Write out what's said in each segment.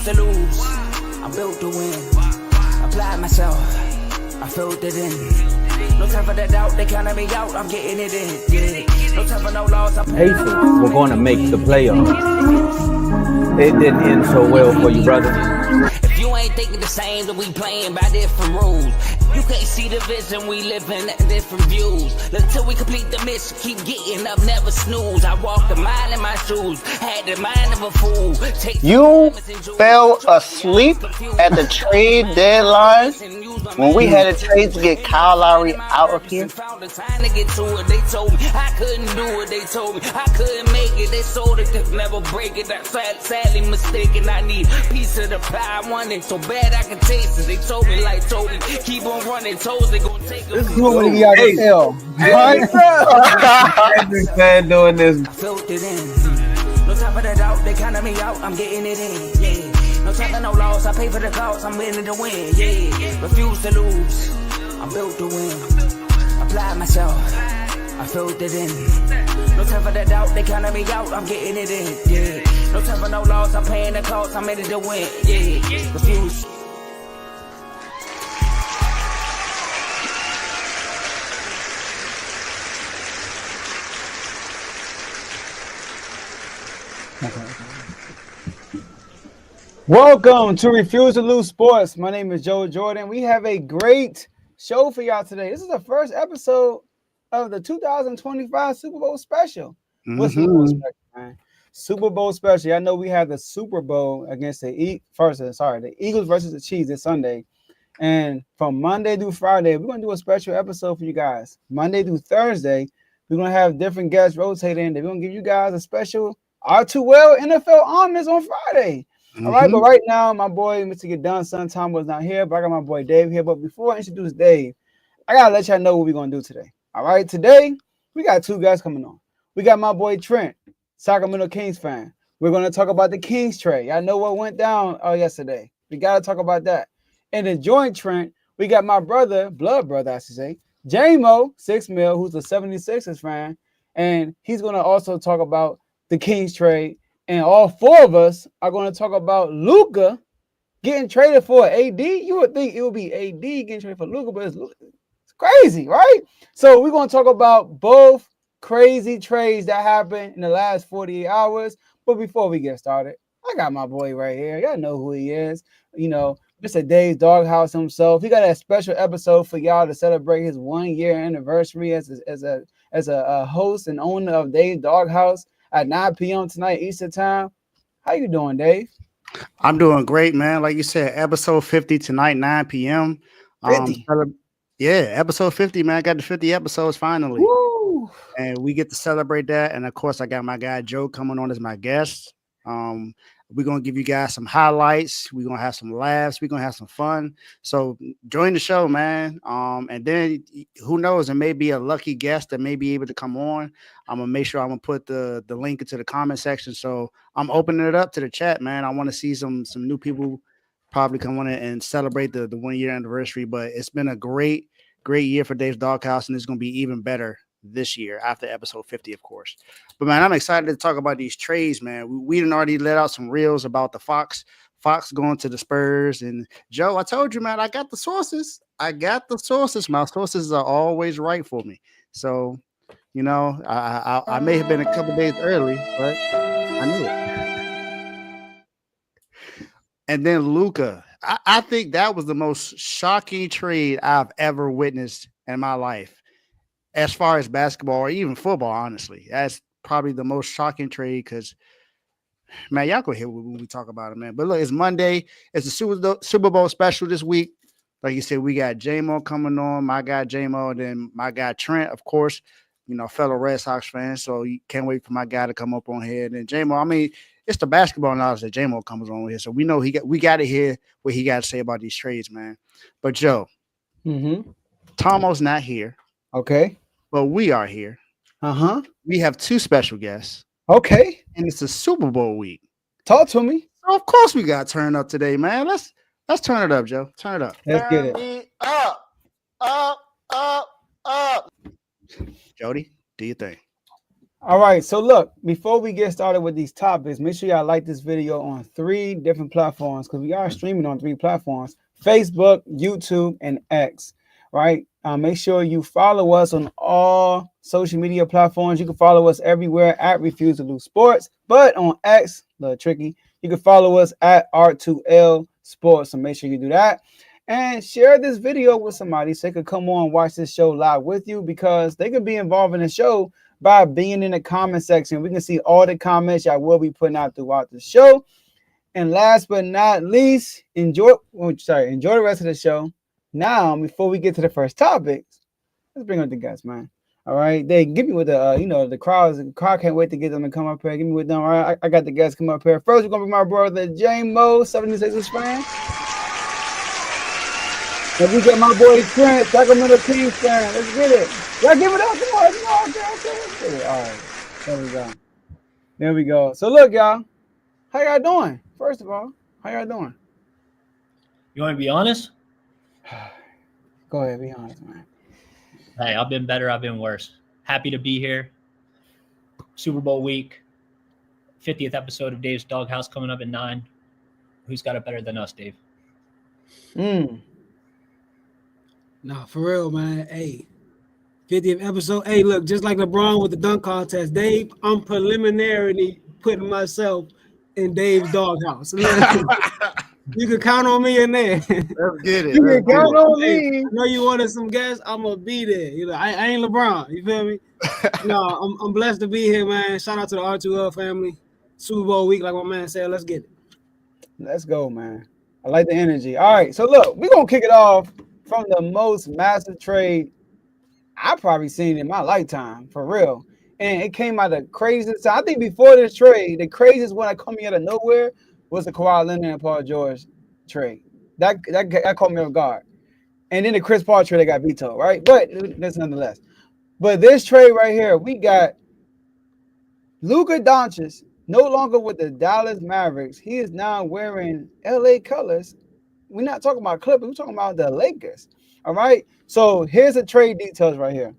to lose. I'm built to win. Apply myself. I filled it in. No time for the doubt. They counted me out. I'm getting it in. Yeah. No time for no loss. Pacers were going to make the playoffs. It didn't end so well for you, brother. If you ain't thinking the same, then we playing by different rules. You can't see the vision, we living at different views. Until we complete the mission, keep getting up, never snooze. I walked a mile in my shoes, had the mind of a fool. You fell asleep at the trade deadline when we had a trade to get Kyle Lowry out of here. Found the time to get to it. They told me I couldn't do it. They told me I couldn't make it. They sold it, could never break it. That's sadly mistaken. I need a piece of the pie. I want it so bad I can taste it. They told me like told me keep on running toes. They gonna take this is what we got to tell. Every fan doing this. I filled it in. No time for the doubt. They counted me out. I'm getting it in. Yeah. No time for no loss. I pay for the cost. I'm winning to win. Yeah. Refuse to lose. I'm built to win. Apply myself. I filled it in. No time for the doubt. They counted me out. I'm getting it in. Yeah. No time for no loss. I'm paying the cost. I'm in it to win. Yeah. Refuse. Welcome to Refuse to Lose Sports. My name is Joe Jordan. We have a great show for y'all today. This is the first episode of the 2025 Super Bowl special. What's Super Bowl special, man? Super Bowl special. I know we have the Super Bowl against the Eagles versus the Chiefs this Sunday. And from Monday through Friday, we're going to do a special episode for you guys. Monday through Thursday, we're going to have different guests rotating. They're going to give you guys a special R2L NFL honors on Friday. All right, but right now, my boy, Mr. Get Done, son, Tom was not here, but I got my boy Dave here. But before I introduce Dave, I got to let y'all know what we're going to do today. All right, today, we got two guys coming on. We got my boy Trent, Sacramento Kings fan. We're going to talk about the Kings trade. Y'all know what went down yesterday. We got to talk about that. And to join Trent, we got my brother, blood brother, I should say, J-Mo, 6 mil, who's a 76ers fan. And he's going to also talk about the Kings trade. And all four of us are going to talk about Luka getting traded for AD. You would think it would be AD getting traded for Luka, but it's crazy, right? So we're going to talk about both crazy trades that happened in the last 48 hours. But before we get started, I got my boy right here. Y'all know who he is. You know, Mr. Dave's Doghouse himself. He got a special episode for y'all to celebrate his 1-year anniversary as a host and owner of Dave's Doghouse at 9 p.m. tonight Eastern time. How you doing, Dave? I'm doing great, man. Like you said, episode 50 tonight, 9 p.m. 50. Episode 50, man. I got the 50 episodes finally. Woo. And we get to celebrate that. And of course, I got my guy Joe coming on as my guest. We're going to give you guys some highlights. We're going to have some laughs. We're going to have some fun. So join the show, man. And then who knows, there may be a lucky guest that may be able to come on. I'm going to make sure I'm going to put the link into the comment section. So I'm opening it up to the chat, man. I want to see some new people probably come on and celebrate the 1-year anniversary. But it's been a great year for Dave's Doghouse, and it's going to be even better this year after episode 50, of course. But man, I'm excited to talk about these trades, man. We done already let out some reels about the Fox going to the Spurs. And Joe, I told you, man, I got the sources. My sources are always right for me. So, you know, I may have been a couple days early, but I knew it. And then Luka, I think that was the most shocking trade I've ever witnessed in my life. As far as basketball or even football, honestly, that's probably the most shocking trade because, man, y'all go hear when we talk about it, man. But look, it's Monday. It's a Super Bowl special this week. Like you said, we got J-Mo coming on, my guy J-Mo, and then my guy Trent, of course, you know, fellow Red Sox fan. So you can't wait for my guy to come up on here. And then J-Mo, I mean, it's the basketball knowledge that J-Mo comes on here. So we know we got to hear what he got to say about these trades, man. But Joe, Tomo's not here. Okay. But we are here. We have two special guests. Okay. And it's a Super Bowl week. Talk to me. So of course we got to turn up today, man. Let's turn it up, Joe. Turn it up. Let's get it. Up. Jody, do you think? All right, so look, before we get started with these topics, make sure y'all like this video on 3 different platforms because we are streaming on 3 platforms: Facebook, YouTube, and X. Right? Make sure you follow us on all social media platforms. You can follow us everywhere at Refuse to Lose Sports, but on X, a little tricky, you can follow us at R2L Sports. So make sure you do that. And share this video with somebody so they could come on and watch this show live with you because they could be involved in the show by being in the comment section. We can see all the comments y'all will be putting out throughout the show. And last but not least, enjoy the rest of the show. Now, before we get to the first topics, let's bring up the guests, man. All right, they give me with the the crowd can't wait to get them to come up here. Give me with them. All right, I got the guests come up here. First, we're gonna be my brother J-Mo, 76ers fan. And we got my boy Trent, Sacramento Kings fan. Let's get it. Y'all give it up. Come on. Okay. All right. There we go. So look, y'all. How y'all doing? First of all, how y'all doing? You want to be honest? Go ahead, be honest, man. Hey, I've been better. I've been worse. Happy to be here. Super Bowl week. 50th episode of Dave's Doghouse coming up at 9. Who's got it better than us, Dave? Nah, for real, man. Hey, 50th episode. Hey, look, just like LeBron with the dunk contest, Dave, I'm preliminarily putting myself in Dave's doghouse. You can count on me in there. Let's get it. You can count on me. I know you wanted some guests. I'm gonna be there. You know, I ain't LeBron. You feel me? No, I'm blessed to be here, man. Shout out to the R2L family. Super Bowl week, like my man said. Let's get it. Let's go, man. I like the energy. All right, so look, we're gonna kick it off from the most massive trade I've probably seen in my lifetime, for real. And it came out of craziest. I think before this trade, the craziest one that caught me out of nowhere was the Kawhi Leonard and Paul George trade. That caught me off guard. And then the Chris Paul trade that got vetoed, right? But that's nonetheless. But this trade right here, we got Luka Doncic no longer with the Dallas Mavericks. He is now wearing LA colors. We're not talking about Clippers. We're talking about the Lakers. All right. So here's the trade details right here.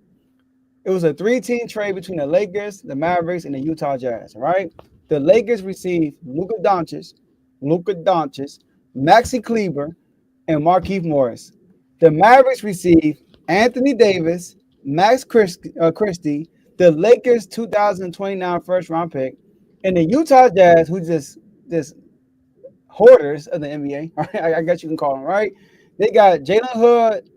It was a 3-team trade between the Lakers, the Mavericks, and the Utah Jazz. All right. The Lakers received Luka Doncic, Maxi Kleber, and Markieff Morris. The Mavericks received Anthony Davis, Max Christie, the Lakers 2029 first-round pick, and the Utah Jazz, who just hoarders of the NBA. All right, I guess you can call them, right? They got Jalen Hood.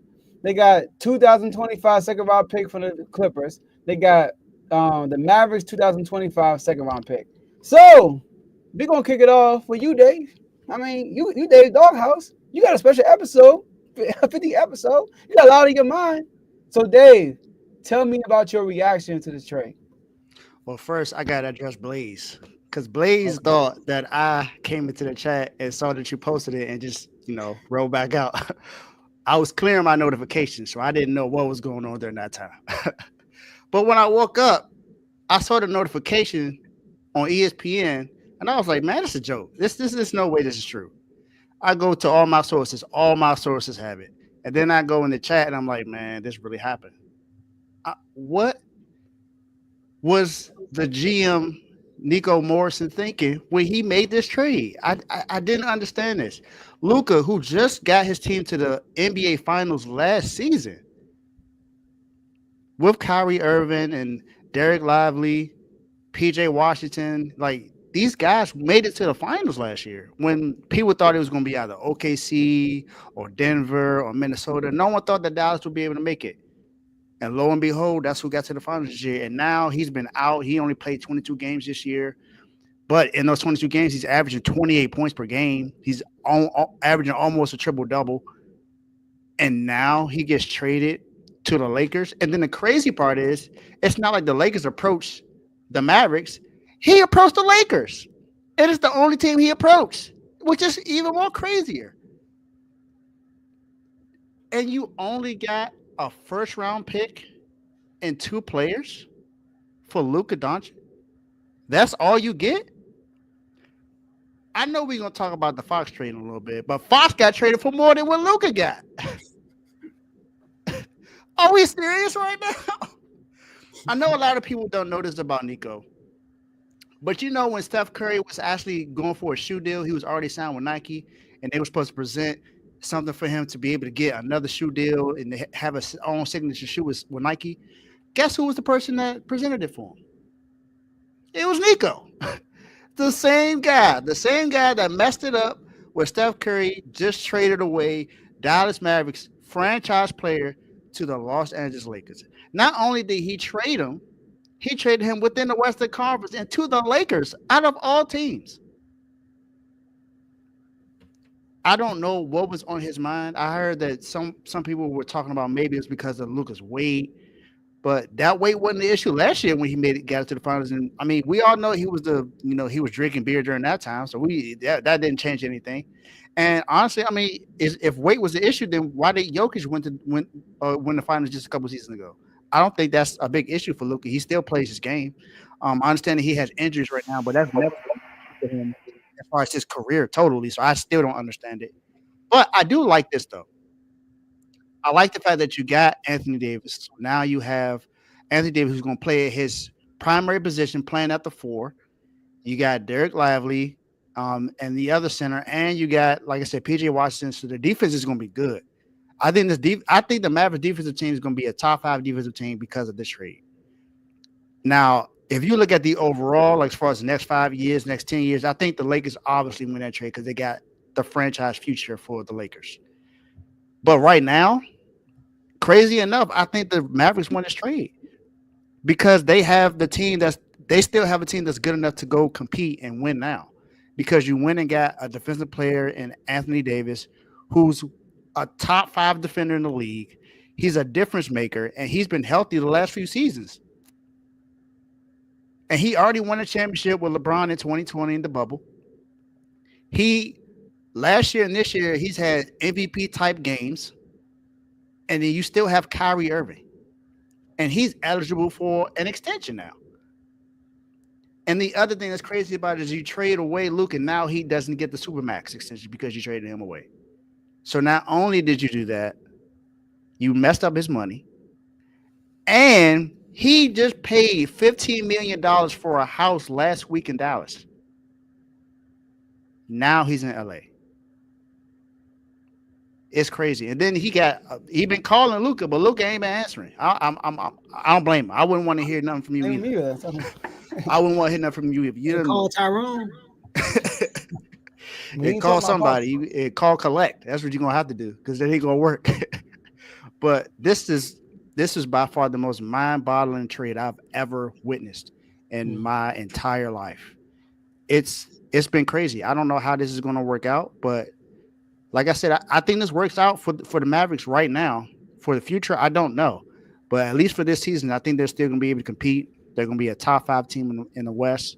They got 2025 second-round pick from the Clippers. They got the Mavericks 2025 second-round pick. So we're going to kick it off with you, Dave. I mean, you Dave Doghouse. You got a special episode, 50 episode. You got a lot in your mind. So, Dave, tell me about your reaction to this trade. Well, first, I got to address Blaze. Because Blaze thought that I came into the chat and saw that you posted it and just, rolled back out. I was clearing my notifications, so I didn't know what was going on during that time. But when I woke up, I saw the notification on ESPN, and I was like, man, it's a joke. This is no way this is true. I go to all my sources. All my sources have it. And then I go in the chat, and I'm like, man, this really happened. What was the GM Nico Morrison thinking when he made this trade? I didn't understand this. Luka, who just got his team to the NBA Finals last season with Kyrie Irving and Derek Lively, PJ Washington, like these guys made it to the finals last year when people thought it was going to be either OKC or Denver or Minnesota. No one thought that Dallas would be able to make it. And lo and behold, that's who got to the finals this year. And now he's been out. He only played 22 games this year. But in those 22 games, he's averaging 28 points per game. He's averaging almost a triple-double. And now he gets traded to the Lakers. And then the crazy part is, it's not like the Lakers approached the Mavericks. He approached the Lakers. It is the only team he approached, which is even more crazier. And you only got a first-round pick and 2 players for Luka Doncic? That's all you get? I know we're going to talk about the Fox trade in a little bit, but Fox got traded for more than what Luka got. Are we serious right now? I know a lot of people don't know this about Nico, but you know when Steph Curry was actually going for a shoe deal, he was already signed with Nike, and they were supposed to present something for him to be able to get another shoe deal and have his own signature shoe with Nike. Guess who was the person that presented it for him? It was Nico. The same guy that messed it up where Steph Curry just traded away Dallas Mavericks franchise player to the Los Angeles Lakers. Not only did he traded him within the Western Conference and to the Lakers out of all teams. I don't know what was on his mind. I heard that some people were talking about maybe it's because of Luka's weight. But that weight wasn't the issue last year when he got it to the finals. And I mean, we all know he was drinking beer during that time, so that didn't change anything. And honestly, I mean, if weight was the issue, then why did Jokic win the finals just a couple seasons ago? I don't think that's a big issue for Luka. He still plays his game. I understand that he has injuries right now, but that's never for him as far as his career totally. So I still don't understand it. But I do like this though. I like the fact that you got Anthony Davis. So now you have Anthony Davis who's going to play his primary position, playing at the four. You got Derek Lively, and the other center, and you got, like I said, PJ Washington. So the defense is going to be good. I think the Mavericks defensive team is going to be a top 5 defensive team because of this trade. Now, if you look at the overall, like as far as the next 5 years, next 10 years, I think the Lakers obviously win that trade because they got the franchise future for the Lakers. But right now, crazy enough, I think the Mavericks won this trade because they still have a team that's good enough to go compete and win now. Because you went and got a defensive player in Anthony Davis, who's a top 5 defender in the league. He's a difference maker, and he's been healthy the last few seasons. And he already won a championship with LeBron in 2020 in the bubble. Last year and this year, he's had MVP type games. And then you still have Kyrie Irving. And he's eligible for an extension now. And the other thing that's crazy about it is you trade away Luke, and now he doesn't get the Supermax extension because you traded him away. So not only did you do that, you messed up his money. And he just paid $15 million for a house last week in Dallas. Now he's in LA. It's crazy. And then he been calling Luka, but Luka ain't been answering. I don't blame him. I wouldn't want to hear nothing from you either. I wouldn't want to hear nothing from you if you didn't call Tyrone. Call somebody. Call collect. That's what you're gonna have to do because that ain't gonna work. But this is by far the most mind-boggling trade I've ever witnessed in my entire life. It's been crazy. I don't know how this is gonna work out, but like I said, I think this works out for the Mavericks right now. For the future, I don't know. But at least for this season, I think they're still going to be able to compete. They're going to be a top 5 team in the West.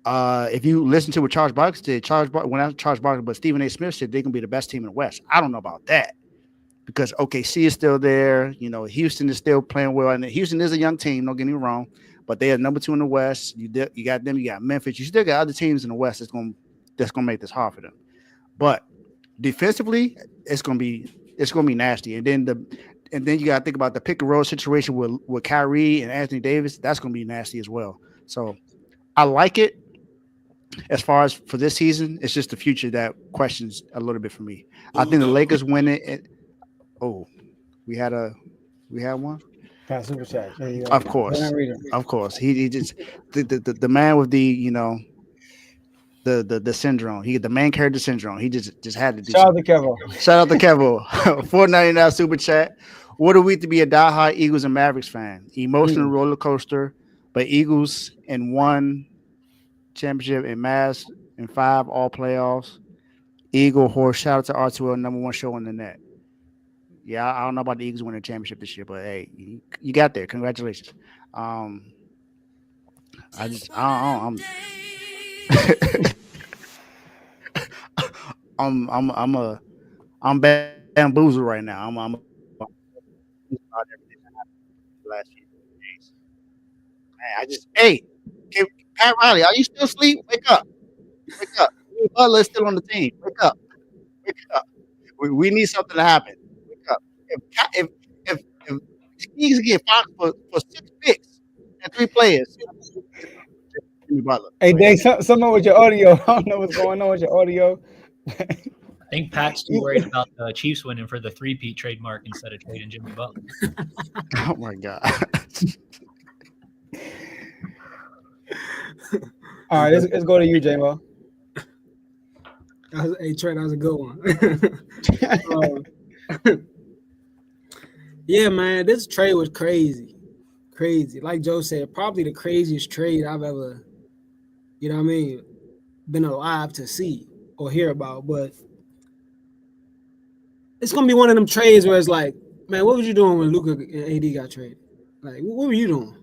If you listen to what Charles Barkley did, but Stephen A. Smith said they're going to be the best team in the West. I don't know about that because OKC is still there. You know, Houston is still playing well. And Houston is a young team, don't get me wrong. But they are number 2 in the West. You got them. You got Memphis. You still got other teams in the West that's going to make this hard for them. But defensively, it's gonna be nasty, and then you gotta think about the pick and roll situation with Kyrie and Anthony Davis. That's gonna be nasty as well. So I like it. As far as for this season, it's just the future that questions a little bit for me. I think the Lakers win it. We had one. Super chat. Of course. He just the man with the the syndrome. The main character syndrome. He just had to do. Shout out to Kevo. $4.99 super chat. What are we to be a diehard Eagles and Mavericks fan? Emotional roller coaster, but Eagles in 1 championship and Mavs in 5 all playoffs. Eagle horse. Shout out to R2L, number 1 show on the net. Yeah, I don't know about the Eagles winning a championship this year, but hey, you got there. Congratulations. I'm I'm bamboozled right now. I'm about everything that happened last few days. Pat Riley, are you still asleep? Wake up. Butler's still on the team. Wake up. We need something to happen. Wake up. If Kings get Fox for 6 picks, 3 players. Jimmy Butler. Hey, Dave, something with your audio. I don't know what's going on with your audio. I think Pat's too worried about the Chiefs winning for the 3-peat trademark instead of trading Jimmy Butler. Oh my God. All right, let's go to you, J-Mo. Hey, Trey, that was a good one. Yeah, man, this trade was crazy. Crazy. Like Joe said, probably the craziest trade I've ever, you know what I mean, been alive to see or hear about. But it's going to be one of them trades where it's like, man, what was you doing when Luka and AD got traded? Like, what were you doing?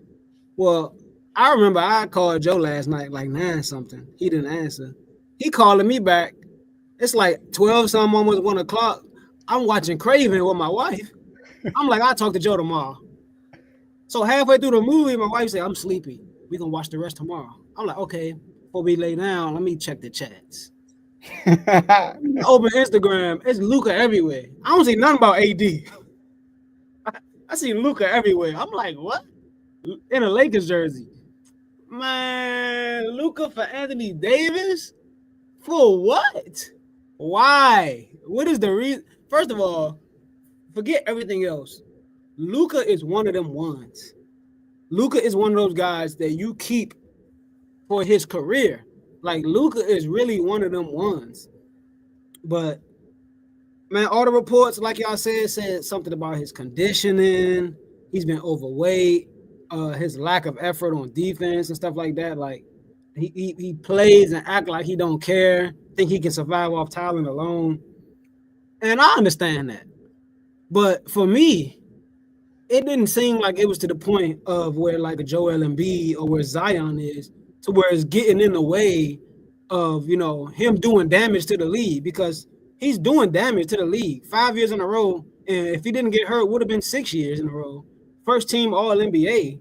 Well, I remember I called Joe last night, like 9-something. He didn't answer. He calling me back. It's like 12-something, almost 1 o'clock. I'm watching Craven with my wife. I'm like, I'll talk to Joe tomorrow. So halfway through the movie, my wife said, I'm sleepy. We're going to watch the rest tomorrow. I'm like, okay, before we lay down, let me check the chats. Open Instagram. It's Luka everywhere. I don't see nothing about AD. I see Luka everywhere. I'm like, what? In a Lakers jersey. Man, Luka for Anthony Davis? For what? Why? What is the reason? First of all, forget everything else. Luka is one of them ones. Luka is one of those guys that you keep for his career. Like, Luka is really one of them ones. But, man, all the reports, like y'all said something about his conditioning. He's been overweight. His lack of effort on defense and stuff like that. Like, he plays and act like he don't care. Think he can survive off talent alone. And I understand that. But for me, it didn't seem like it was to the point of where like a Joel Embiid or where Zion is, to where it's getting in the way of, you know, him doing damage to the league, because he's doing damage to the league 5 years in a row. And if he didn't get hurt, it would have been 6 years in a row. First team All-NBA.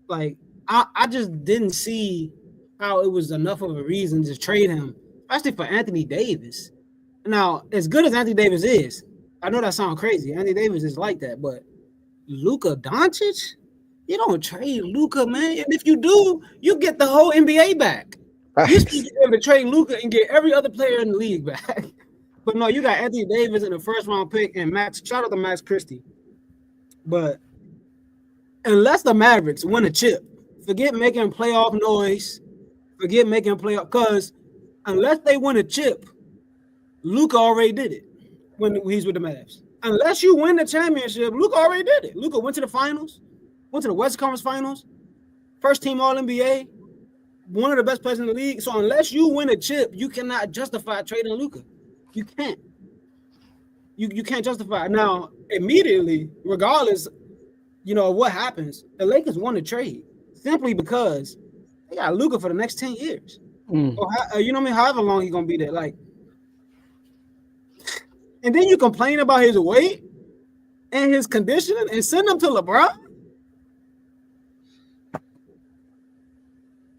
Like, I just didn't see how it was enough of a reason to trade him, especially for Anthony Davis. Now, as good as Anthony Davis is, I know that sounds crazy. Anthony Davis is like that, but Luka Doncic? You don't trade Luka, man. And if you do, you get the whole NBA back. You should be able to trade Luka and get every other player in the league back. But no, you got Anthony Davis in the first round pick and Max. Shout out to Max Christie. But unless the Mavericks win a chip, forget making playoff noise. Forget making playoff, because unless they win a chip, Luka already did it when he's with the Mavs. Unless you win the championship, Luka already did it. Luka went to the finals, went to the Western Conference Finals, first team All-NBA, one of the best players in the league. So unless you win a chip, you cannot justify trading Luka. You can't. You can't justify it. Now, immediately, regardless, you know, what happens, the Lakers won the trade simply because they got Luka for the next 10 years. Or, you know what I mean? However long he's going to be there. Like, and then you complain about his weight and his conditioning and send him to LeBron?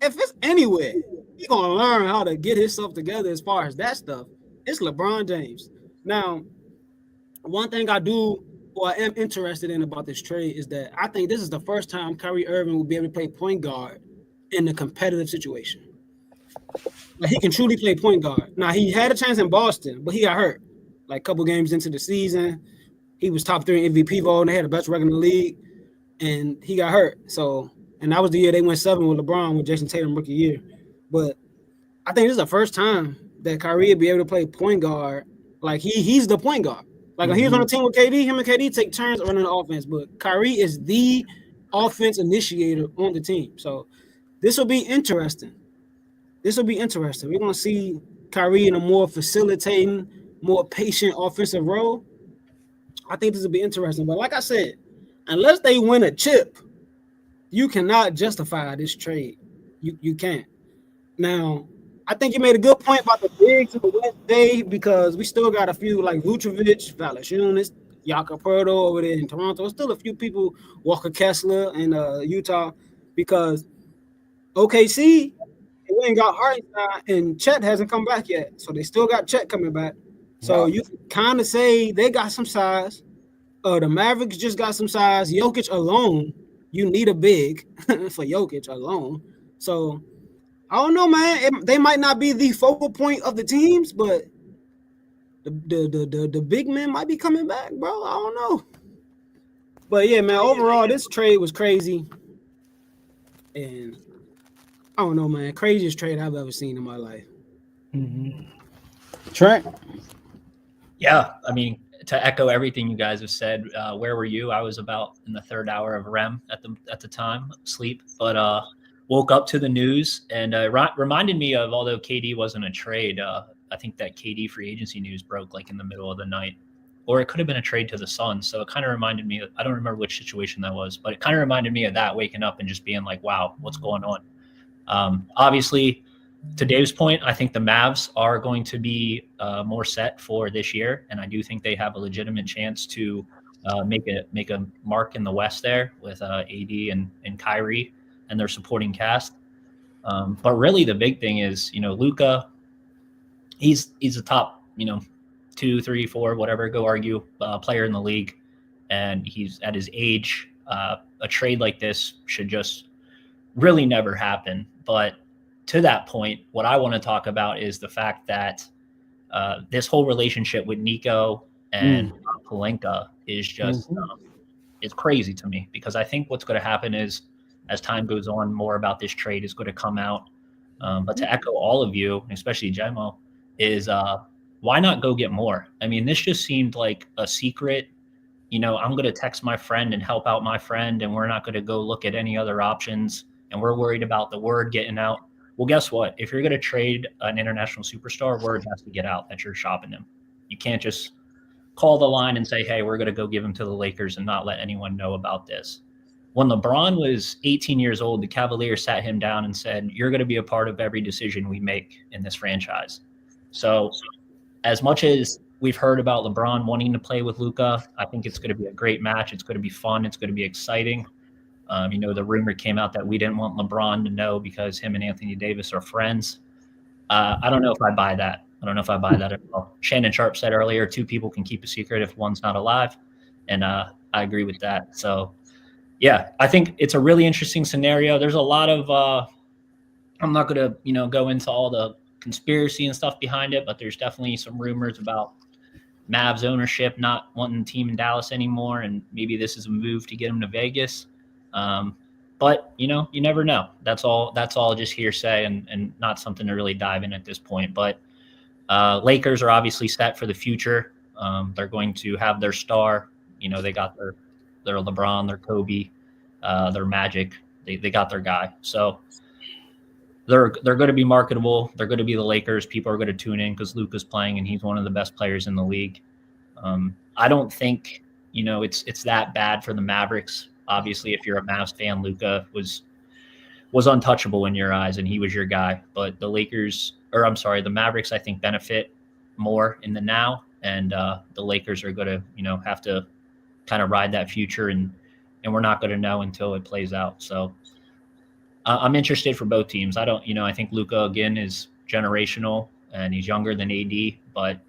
If it's anywhere, he's going to learn how to get himself together as far as that stuff. It's LeBron James. Now, one thing I am interested in about this trade is that I think this is the first time Kyrie Irving will be able to play point guard in a competitive situation. Like, he can truly play point guard. Now, he had a chance in Boston, but he got hurt. Like, a couple games into the season, he was top 3 in MVP vote, and they had the best record in the league, and he got hurt. So, and that was the year they went 7 with LeBron with Jason Tatum rookie year. But I think this is the first time that Kyrie will be able to play point guard. Like, he's the point guard. Like, when he was on the team with KD, him and KD take turns running the offense, but Kyrie is the offense initiator on the team. So this will be interesting. We're going to see Kyrie in a more facilitating, more patient offensive role. I think this will be interesting. But like I said, unless they win a chip, you cannot justify this trade. You can't. Now, I think you made a good point about the bigs in the Wednesday, because we still got a few like Vucevic, Valanciunas, Jakob Poeltl over there in Toronto. Still a few people, Walker Kessler in Utah, because OKC, they ain't got Hartenstein, and Chet hasn't come back yet. So they still got Chet coming back. So you can kind of say they got some size. The Mavericks just got some size. Jokic alone you need a big for Jokic alone. So I don't know, man. They might not be the focal point of the teams, but the big men might be coming back, bro. I don't know. But yeah, man, overall, this trade was crazy. And I don't know, man. Craziest trade I've ever seen in my life. Trent? Yeah, I mean, to echo everything you guys have said, where were you? I was about in the third hour of REM at the time, sleep, but woke up to the news and reminded me of, although KD wasn't a trade, I think that KD free agency news broke like in the middle of the night, or it could have been a trade to the Suns. So it kind of reminded me, I don't remember which situation that was, but it kind of reminded me of that, waking up and just being like, wow, what's going on? Obviously, to Dave's point, I think the Mavs are going to be more set for this year, and I do think they have a legitimate chance to make a mark in the West there with AD and Kyrie and their supporting cast. But really, the big thing is, Luka. He's a top, 2, 3, 4, whatever, go argue, player in the league, and he's at his age. A trade like this should just really never happen. But to that point, what I want to talk about is the fact that this whole relationship with Nico and Pelinka is just it's crazy to me, because I think what's going to happen is, as time goes on, more about this trade is going to come out. But to echo all of you, especially Jemo, is why not go get more? I mean, this just seemed like a secret. I'm going to text my friend and help out my friend, and we're not going to go look at any other options, and we're worried about the word getting out. Well, guess what? If you're going to trade an international superstar, word has to get out that you're shopping him. You can't just call the line and say, hey, we're going to go give him to the Lakers and not let anyone know about this. When LeBron was 18 years old, the Cavaliers sat him down and said, you're going to be a part of every decision we make in this franchise. So as much as we've heard about LeBron wanting to play with Luka, I think it's going to be a great match. It's going to be fun. It's going to be exciting. The rumor came out that we didn't want LeBron to know because him and Anthony Davis are friends. I don't know if I buy that. At all. Shannon Sharp said earlier, 2 people can keep a secret if one's not alive. And I agree with that. So, yeah, I think it's a really interesting scenario. There's a lot of I'm not going to, go into all the conspiracy and stuff behind it, but there's definitely some rumors about Mavs ownership not wanting the team in Dallas anymore, and maybe this is a move to get him to Vegas. But you never know. That's all just hearsay and not something to really dive in at this point. But Lakers are obviously set for the future. They're going to have their star. They got their LeBron, their Kobe, their Magic. They got their guy. So they're going to be marketable. They're going to be the Lakers. People are going to tune in because Luka's playing and he's one of the best players in the league. I don't think it's that bad for the Mavericks. Obviously, if you're a Mavs fan, Luka was untouchable in your eyes and he was your guy. But the Mavericks, I think, benefit more in the now, and the Lakers are going to have to kind of ride that future, and we're not going to know until it plays out. So I'm interested for both teams. I think Luka again is generational and he's younger than AD, but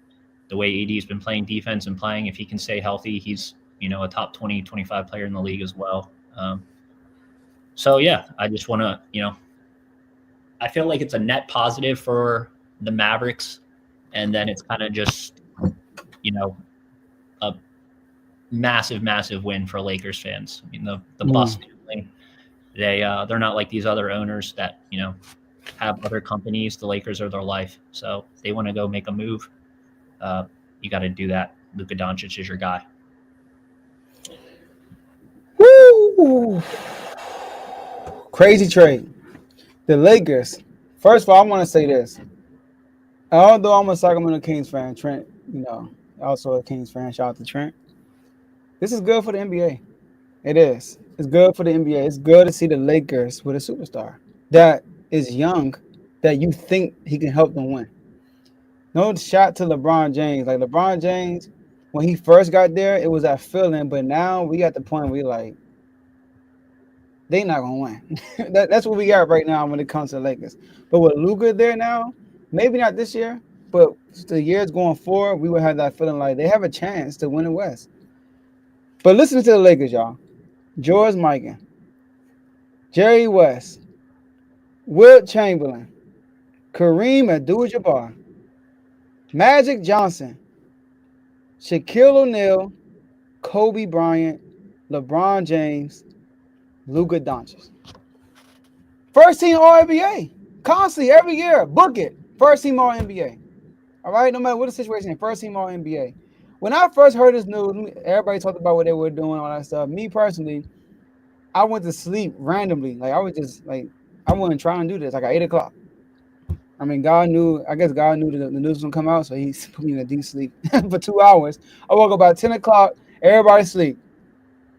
the way AD's been playing defense and playing, if he can stay healthy, he's a top 20, 25 player in the league as well. So yeah, I just want to, I feel like it's a net positive for the Mavericks, and then it's kind of just, a massive, massive win for Lakers fans. I mean, the bus family, they're not like these other owners that, have other companies. The Lakers are their life. So if they want to go make a move, you got to do that. Luka Doncic is your guy. Woo! Crazy trade. The Lakers. First of all, I want to say this. Although I'm a Sacramento Kings fan, Trent, also a Kings fan. Shout out to Trent. This is good for the NBA. It is. It's good for the NBA. It's good to see the Lakers with a superstar that is young, that you think he can help them win. No shot to LeBron James. Like LeBron James, when he first got there, it was that feeling. But now we got the point where like, they not gonna win. That's what we got right now when it comes to the Lakers. But with Luka there now, maybe not this year, but the years going forward, we will have that feeling like they have a chance to win the West. But listen to the Lakers, y'all. George Mikan, Jerry West, Wilt Chamberlain, Kareem Abdul-Jabbar, Magic Johnson, Shaquille O'Neal, Kobe Bryant, LeBron James, Luka Doncic. First team All NBA. Constantly, every year. Book it. First team All NBA. All right? No matter what the situation is, first team All NBA. When I first heard this news, everybody talked about what they were doing, all that stuff. Me personally, I went to sleep randomly. Like, I was just like, I wasn't trying to do this. Like, at 8 o'clock. I mean, God knew, I guess God knew the news was going to come out, so he put me in a deep sleep for 2 hours. I woke up about 10 o'clock. Everybody sleep.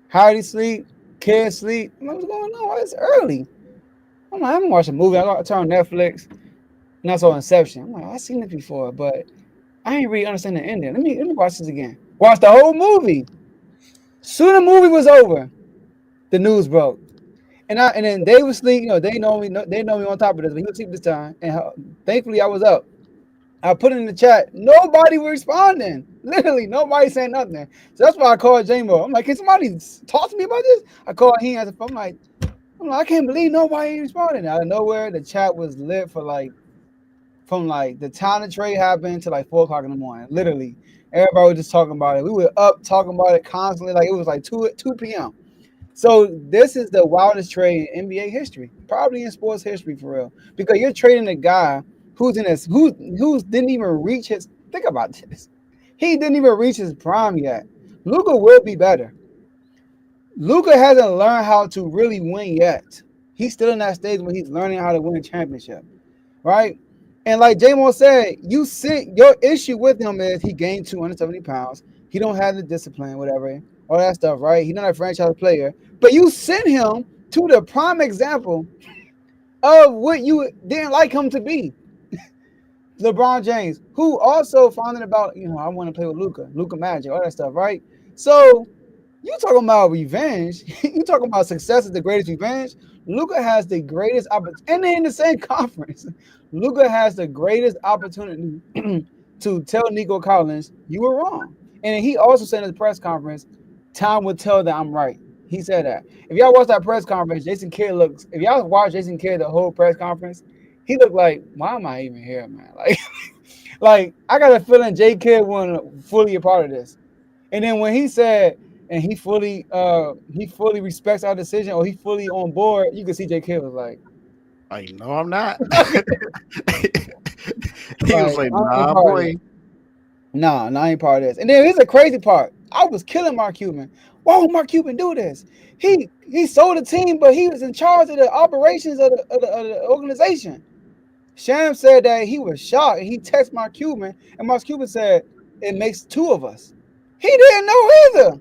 Heidi sleep. Kids sleep. I'm like, what's going on? Why it's early? I'm like, I haven't watched a movie. I turn on Netflix, and I saw Inception. I'm like, I've seen it before, but I ain't really understand the ending. Let me watch this again. Watch the whole movie. Soon the movie was over, the news broke, and then they was sleep. You know, they know me on top of this, but he was asleep this time, and thankfully I was up. I put it in the chat. Nobody was responding. Literally, nobody saying nothing. So that's why I called J-Mo. I'm like, can somebody talk to me about this? I called him. I'm like, I can't believe nobody ain't responding. Out of nowhere, the chat was lit for from the time the trade happened to 4 o'clock in the morning. Literally, everybody was just talking about it. We were up talking about it constantly. Like, it was 2 p.m. So this is the wildest trade in NBA history, probably in sports history for real, because you're trading a guy who's in this who didn't even reach his. Think about this. He didn't even reach his prime yet. Luka will be better. Luka hasn't learned how to really win yet. He's still in that stage when he's learning how to win a championship, right? And like J-Mo said, your issue with him is he gained 270 pounds. He don't have the discipline, whatever, all that stuff, right? He's not a franchise player. But you sent him to the prime example of what you didn't like him to be. LeBron James, who also found it about, I want to play with Luka Magic, all that stuff, right? So you talking about revenge. You talking about success is the greatest revenge. Luka has the greatest opportunity, and they're in the same conference. Luka has the greatest opportunity to tell Nico Collins, you were wrong. And he also said in the press conference, time will tell that I'm right. He said that. If y'all watch that press conference, Jason Kidd if y'all watch Jason Kidd the whole press conference, he looked like, why am I even here, man? Like I got a feeling J Kidd wasn't fully a part of this. And then when he said, and he fully respects our decision, or he fully on board, you can see J Kidd was like, oh, I'm not. He was like, nah, boy. Nah, I ain't part of this. And then here's the crazy part. I was killing Mark Cuban. Why would Mark Cuban do this? He sold the team, but he was in charge of the operations of the organization. Sham said that he was shocked, and he texted Mark Cuban, and Mark Cuban said, it makes 2 of us. He didn't know either,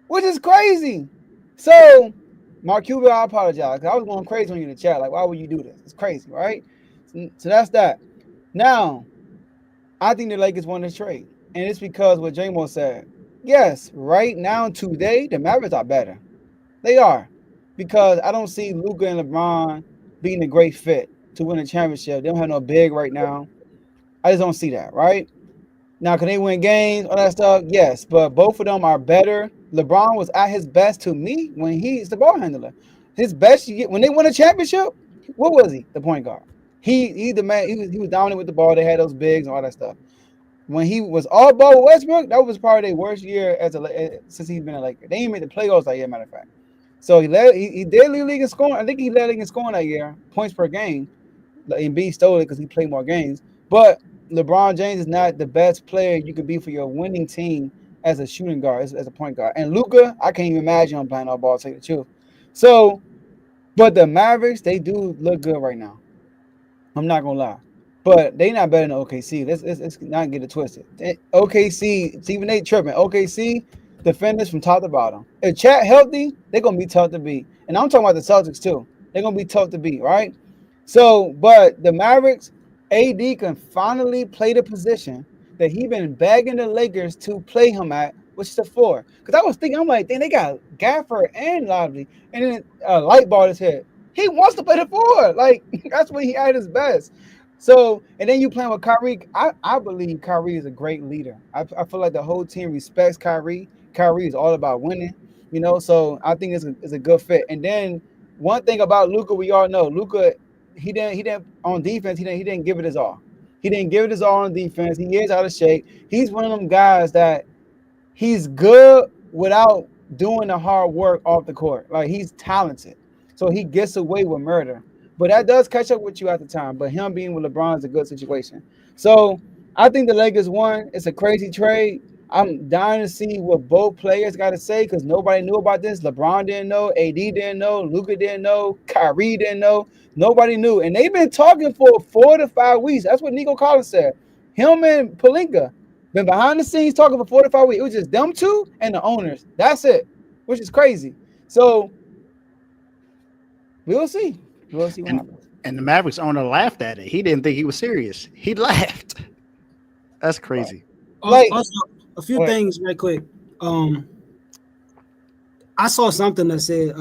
which is crazy. So, Mark Cuban, I apologize, because I was going crazy on you in the chat. Like, why would you do this? It's crazy, right? So that's that. Now, I think the Lakers won this trade, and it's because what J-Mo said. Yes, right now, today, the Mavericks are better. They are, because I don't see Luka and LeBron being a great fit to win a championship. They don't have no big right now. I just don't see that, right? Now, can they win games, all that stuff? Yes, but both of them are better. LeBron was at his best to me when he's the ball handler. His best, when they won a championship, what was he? The point guard. He the man. He was dominant with the ball. They had those bigs and all that stuff. When he was all ball with Westbrook, that was probably their worst year since he's been a Laker. They didn't make the playoffs that year, matter of fact. So he did lead the league in scoring. I think he led the league in scoring that year, points per game. Embiid stole it because he played more games. But LeBron James is not the best player you could be for your winning team as a shooting guard, as a point guard. And Luka, I can't even imagine him playing all ball, to tell you the truth. So, but the Mavericks, they do look good right now. I'm not gonna lie, but they not better than OKC. Let's not get it twisted. OKC, Stephen A. tripping. OKC defenders from top to bottom. If Chat healthy, they're gonna be tough to beat. And I'm talking about the Celtics too. They're gonna be tough to beat, right? So, but the Mavericks, AD can finally play the position that he been begging the Lakers to play him at, which is the 4. Because I was thinking, I'm like, dang, they got Gafford and Lively, and then light ball his head. He wants to play the 4. Like, that's when he at his best. So, and then you playing with Kyrie. I believe Kyrie is a great leader. I feel like the whole team respects Kyrie. Kyrie is all about winning, so I think it's a good fit. And then one thing about Luka, we all know Luka, he didn't on defense, he didn't give it his all. He didn't give it his all on defense. He is out of shape. He's one of them guys that he's good without doing the hard work off the court. Like, he's talented, so he gets away with murder. But that does catch up with you at the time. But him being with LeBron is a good situation. So I think the Lakers won. It's a crazy trade. I'm dying to see what both players got to say because nobody knew about this. LeBron didn't know. AD didn't know. Luka didn't know. Kyrie didn't know. Nobody knew. And they've been talking for 4 to 5 weeks. That's what Nico Collins said. Him and Pelinka been behind the scenes talking for 4 to 5 weeks. It was just them two and the owners. That's it, which is crazy. So we'll see. We'll see what happens. And the Mavericks owner laughed at it. He didn't think he was serious. He laughed. That's crazy. Like, also, a few things right quick. I saw something that said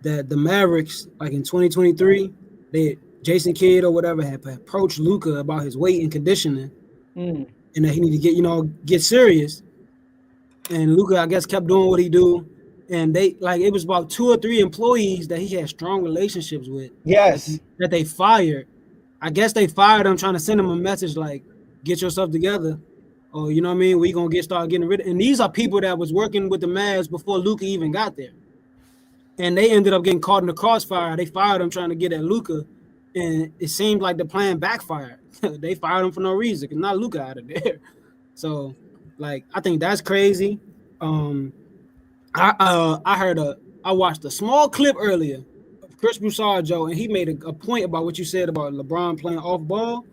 that the Mavericks, like in 2023, Jason Kidd or whatever had approached Luka about his weight and conditioning, and that he needed to get serious. And Luka, I guess, kept doing what he do. And it was about 2 or 3 employees that he had strong relationships with. Yes. That they fired. I guess they fired him trying to send him a message like, get yourself together. Or, you know what I mean? We're going to start getting rid of. And these are people that was working with the Mavs before Luka even got there. And they ended up getting caught in the crossfire. They fired him trying to get at Luka. And it seemed like the plan backfired. They fired him for no reason because not Luka out of there. So, I think that's crazy. I watched a small clip earlier of Chris Broussard, Joe, and he made a point about what you said about LeBron playing off ball.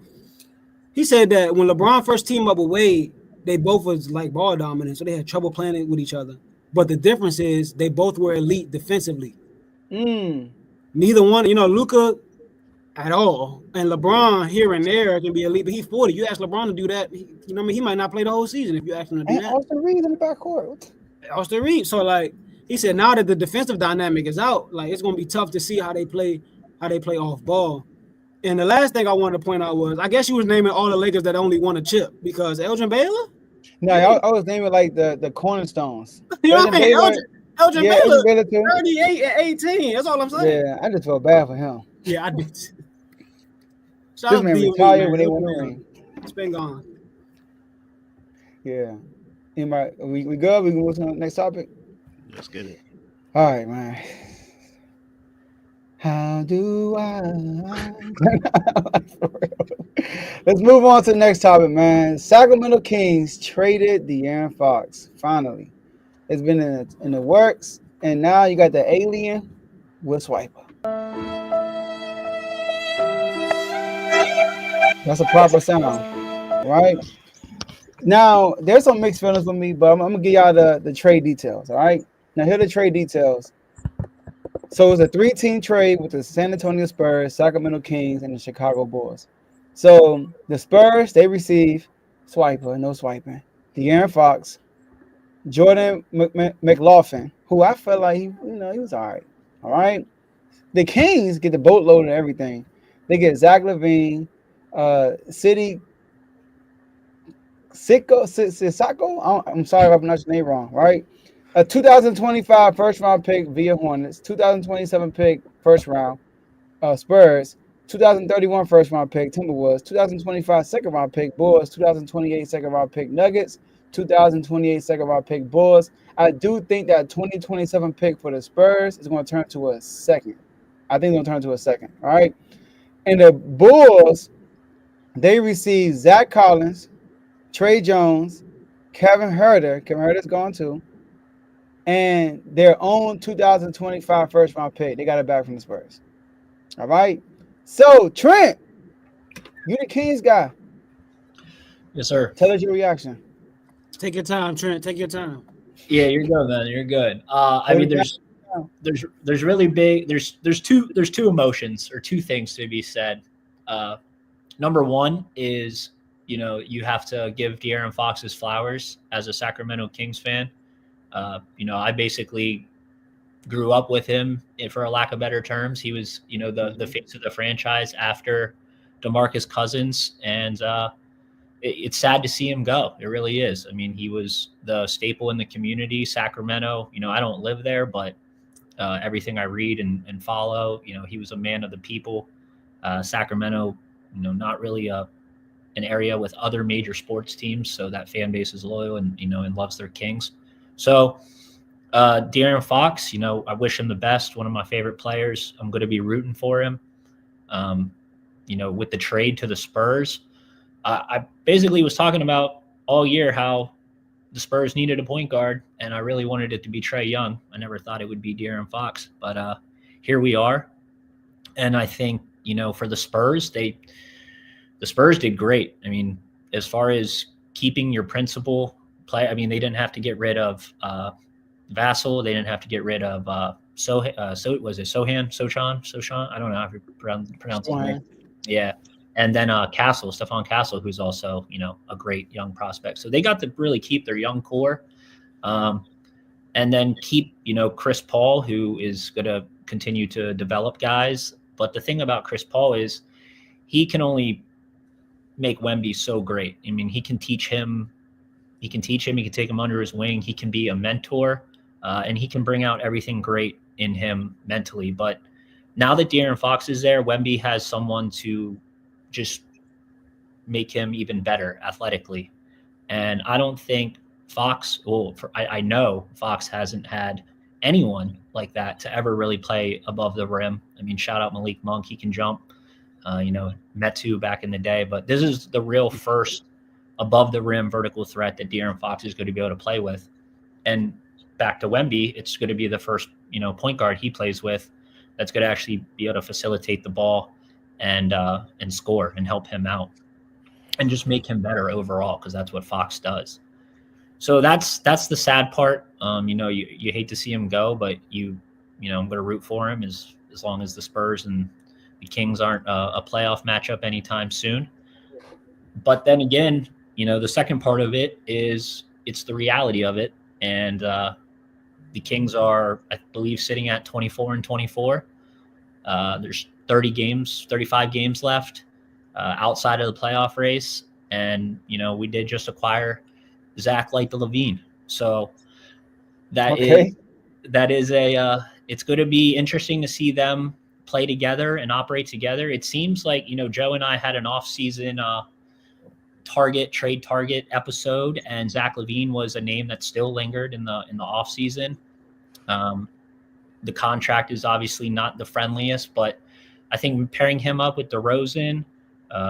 He said that when LeBron first teamed up with Wade, they both was like ball dominant, so they had trouble playing it with each other. But the difference is they both were elite defensively. Neither one, Luka at all, and LeBron here and there can be elite, but he's 40. You ask LeBron to do that, he might not play the whole season if you ask him to do that. Austin Reeves in the backcourt. Austin Reeves. So he said, now that the defensive dynamic is out, it's gonna be tough to see how they play off ball. And the last thing I wanted to point out was, I guess you was naming all the Lakers that only won a chip because Elgin Baylor. No, I was naming the cornerstones. You know what I mean? Elgin Baylor, too. 38 and 18. That's all I'm saying. Yeah, I just felt bad for him. Yeah, I did. This man retired when they won the ring. It's been gone. Yeah. We good? We can move to the next topic? Let's get it. All right, man. How do I? Let's move on to the next topic, man. Sacramento Kings traded De'Aaron Fox. Finally, it's been in the works, and now you got the alien with Swiper. That's a proper sound, right? Now, there's some mixed feelings with me, but I'm going to give y'all the trade details, all right? Now, here are the trade details. So, it's a 3-team trade with the San Antonio Spurs, Sacramento Kings, and the Chicago Bulls. So, the Spurs, they receive Swiper, no swiping, De'Aaron Fox, Jordan McLaughlin, who I felt like he was all right? The Kings get the boatload and everything. They get Zach LaVine, Sissoko. I'm sorry if I pronounced your name wrong, right? A 2025 first round pick via Hornets, 2027 pick first round Spurs, 2031 first round pick Timberwolves, 2025 second round pick Bulls, 2028 second round pick Nuggets, 2028 second round pick Bulls. I do think that 2027 pick for the Spurs is going to turn to a second. I think it's going to turn to a second, all right? And the Bulls, they received Zach Collins, Trey Jones, Kevin Huerter. Kevin Huerter's gone too. And their own 2025 first round pick. They got it back from the Spurs. All right. So, Trent, you the Kings guy. Yes, sir. Tell us your reaction. Take your time, Trent. Take your time. Yeah, you're good, man. You're good. I mean, there's really big. There's two emotions or two things to be said. Number one is, you have to give De'Aaron Fox his flowers as a Sacramento Kings fan. I basically grew up with him, for a lack of better terms. He was, the face of the franchise after DeMarcus Cousins, and it's sad to see him go. It really is. I mean, he was the staple in the community, Sacramento. I don't live there, but everything I read and follow. He was a man of the people. Sacramento, not really an area with other major sports teams, so that fan base is loyal and loves their Kings. So De'Aaron Fox, I wish him the best. One of my favorite players. I'm going to be rooting for him. With the trade to the Spurs, I basically was talking about all year how the Spurs needed a point guard, and I really wanted it to be Trae Young. I never thought it would be De'Aaron Fox, but here we are. And I think, for the Spurs, the Spurs did great. I mean, as far as keeping your principal play, I mean, they didn't have to get rid of Vassell. They didn't have to get rid of Sochan? I don't know how to pronounce his name. Yeah. And then Stephon Castle, who's also, a great young prospect. So they got to really keep their young core, and then keep, Chris Paul, who is going to continue to develop guys. But the thing about Chris Paul is he can only make Wemby so great. I mean, he can teach him. He can take him under his wing. He can be a mentor, and he can bring out everything great in him mentally. But now that De'Aaron Fox is there, Wemby has someone to just make him even better athletically. And I don't think Fox, I know Fox hasn't had anyone like that to ever really play above the rim. I mean, shout out Malik Monk. He can jump, Metu back in the day, but this is the real first above the rim vertical threat that De'Aaron Fox is going to be able to play with. And back to Wemby, it's going to be the first, point guard he plays with that's going to actually be able to facilitate the ball and score and help him out and just make him better overall, because that's what Fox does. So that's the sad part. You hate to see him go, but I'm going to root for him as long as the Spurs and the Kings aren't a playoff matchup anytime soon. But then again, the second part of it is it's the reality of it. And the Kings are, I believe, sitting at 24-24. There's 35 games left outside of the playoff race. And, we did just acquire Zach LaVine. So that is it's going to be interesting to see them play together and operate together. It seems like, Joe and I had an off-season trade target episode, and Zach LaVine was a name that still lingered in the off-season. The contract is obviously not the friendliest, but I think pairing him up with DeRozan,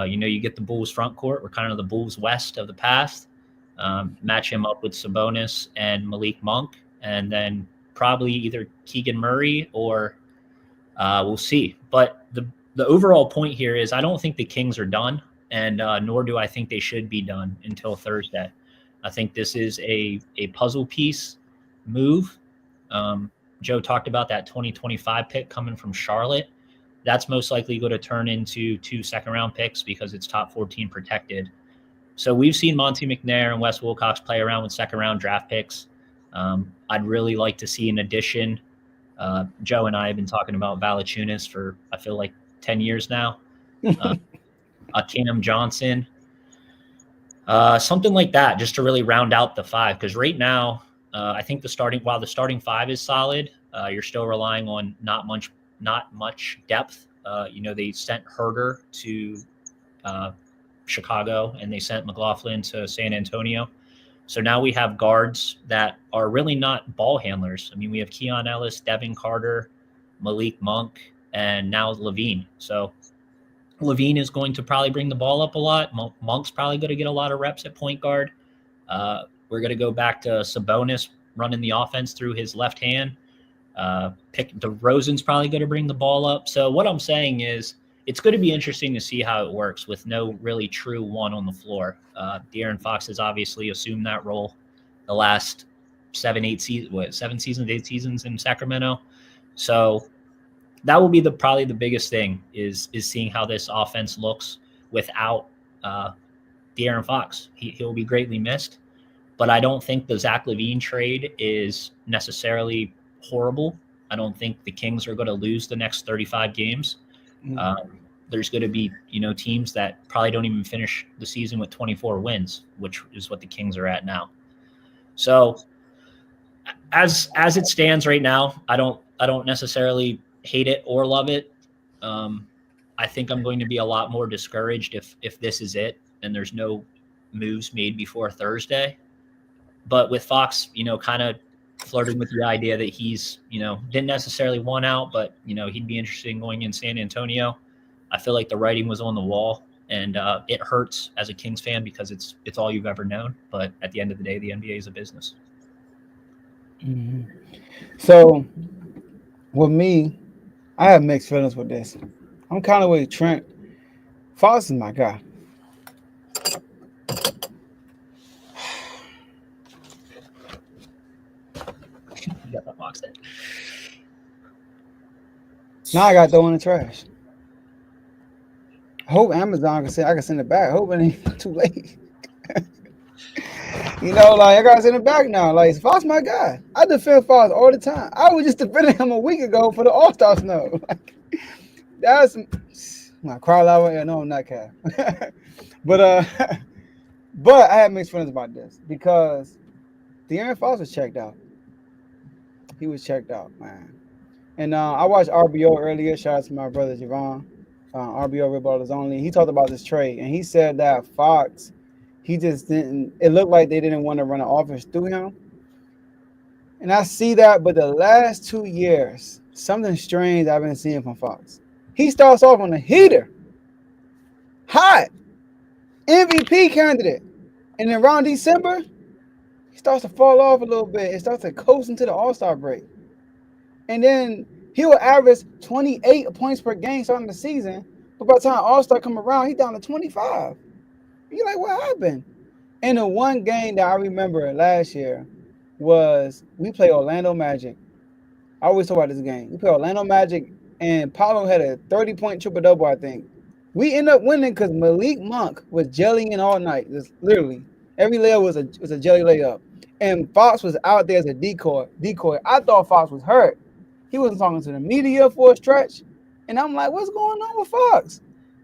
you get the Bulls front court. We're kind of the Bulls west of the past. Match him up with Sabonis and Malik Monk, and then probably either Keegan Murray or we'll see. But the overall point here is I don't think the Kings are done, and nor do I think they should be done until Thursday. I think this is a puzzle piece move. Joe talked about that 2025 pick coming from Charlotte. That's most likely going to turn into 2 second-round picks because it's top 14 protected. So we've seen Monty McNair and Wes Wilcox play around with second-round draft picks. I'd really like to see an addition. Joe and I have been talking about Valanciunas for, I feel like, 10 years now. Cam Johnson, something like that, just to really round out the five. Because right now, I think while the starting five is solid, you're still relying on not much depth. They sent Herder to Chicago, and they sent McLaughlin to San Antonio. So now we have guards that are really not ball handlers. I mean, we have Keon Ellis, Devin Carter, Malik Monk, and now LaVine. So LaVine is going to probably bring the ball up a lot. Monk's probably going to get a lot of reps at point guard. We're going to go back to Sabonis running the offense through his left hand. DeRozan's probably going to bring the ball up. So what I'm saying is it's going to be interesting to see how it works with no really true one on the floor. De'Aaron Fox has obviously assumed that role the last 8 seasons in Sacramento. So that will be probably the biggest thing is seeing how this offense looks without De'Aaron Fox. He'll be greatly missed, but I don't think the Zach LaVine trade is necessarily horrible. I don't think the Kings are going to lose the next 35 games. There's going to be, teams that probably don't even finish the season with 24 wins, which is what the Kings are at now. So as it stands right now, I don't I don't necessarily hate it or love it. I think I'm going to be a lot more discouraged if this is it and there's no moves made before Thursday. But with Fox, kind of flirting with the idea that he's, didn't necessarily want out, but, he'd be interested in going in San Antonio. I feel like the writing was on the wall, and it hurts as a Kings fan because it's all you've ever known. But at the end of the day, the NBA is a business. Mm-hmm. So with me, I have mixed feelings with this. I'm kind of with Trent. Fox is my guy. You got that box there. Now I got to throw in the trash. I hope Amazon can say I can send it back. I hope it ain't too late. I gotta send it back now. Like, Fox my guy. I defend Fox all the time. I was just defending him a week ago for the All-Star snow. That's my cry loud. Yeah, no, I'm not cat. but I have mixed feelings about this because De'Aaron Fox was checked out. He was checked out, man. And I watched RBO earlier. Shout out to my brother Javon. RBO Rebuttalers Only. He talked about this trade, and he said that Fox, he just didn't. It looked like they didn't want to run an offense through him. And I see that, but the last 2 years, something strange I've been seeing from Fox. He starts off on a heater, hot, MVP candidate, and then around December, he starts to fall off a little bit. It starts to coast into the All-Star break. And then he will average 28 points per game starting the season. But by the time All-Star come around, he's down to 25. You're like, what happened? And the one game that I remember last year was we played Orlando Magic. I always talk about this game. We played Orlando Magic, and Paolo had a 30-point triple-double, I think. We ended up winning because Malik Monk was jellying all night. Just literally. Every layup was a jelly layup. And Fox was out there as a decoy. I thought Fox was hurt. He wasn't talking to the media for a stretch. And I'm like, what's going on with Fox?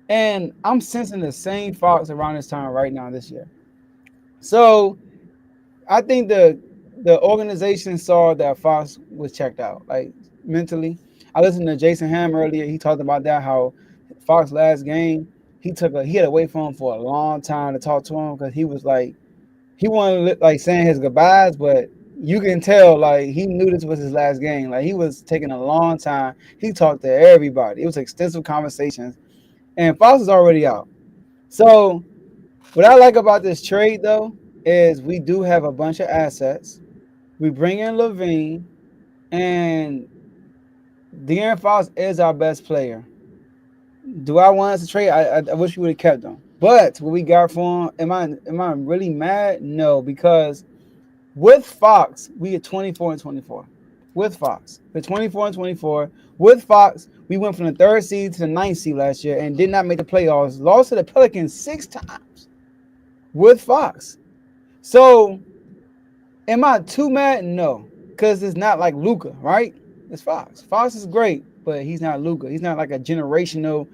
And I'm sensing the same Fox around this time right now this year. So I think the organization saw that Fox was checked out, like mentally. I listened to Jason Ham earlier. He talked about that, how Fox last game, he had to wait for him for a long time to talk to him because he was like, he wanted like saying his goodbyes, but you can tell like he knew this was his last game. Like he was taking a long time. He talked to everybody. It was extensive conversations, and Fox is already out. So what I like about this trade though is we do have a bunch of assets. We bring in Levine, and De'Aaron Fox is our best player. Do I want us to trade? I wish we would have kept him. But what we got for him, am I really mad? No, because with Fox, we get 24-24. With Fox, the 24-24. With Fox, we went from the 3rd seed to the 9th seed last year and did not make the playoffs. Lost to the Pelicans 6 times with Fox. So, am I too mad? No, because it's not like Luka, right? It's Fox. Fox is great, but he's not Luka. He's not like a generational.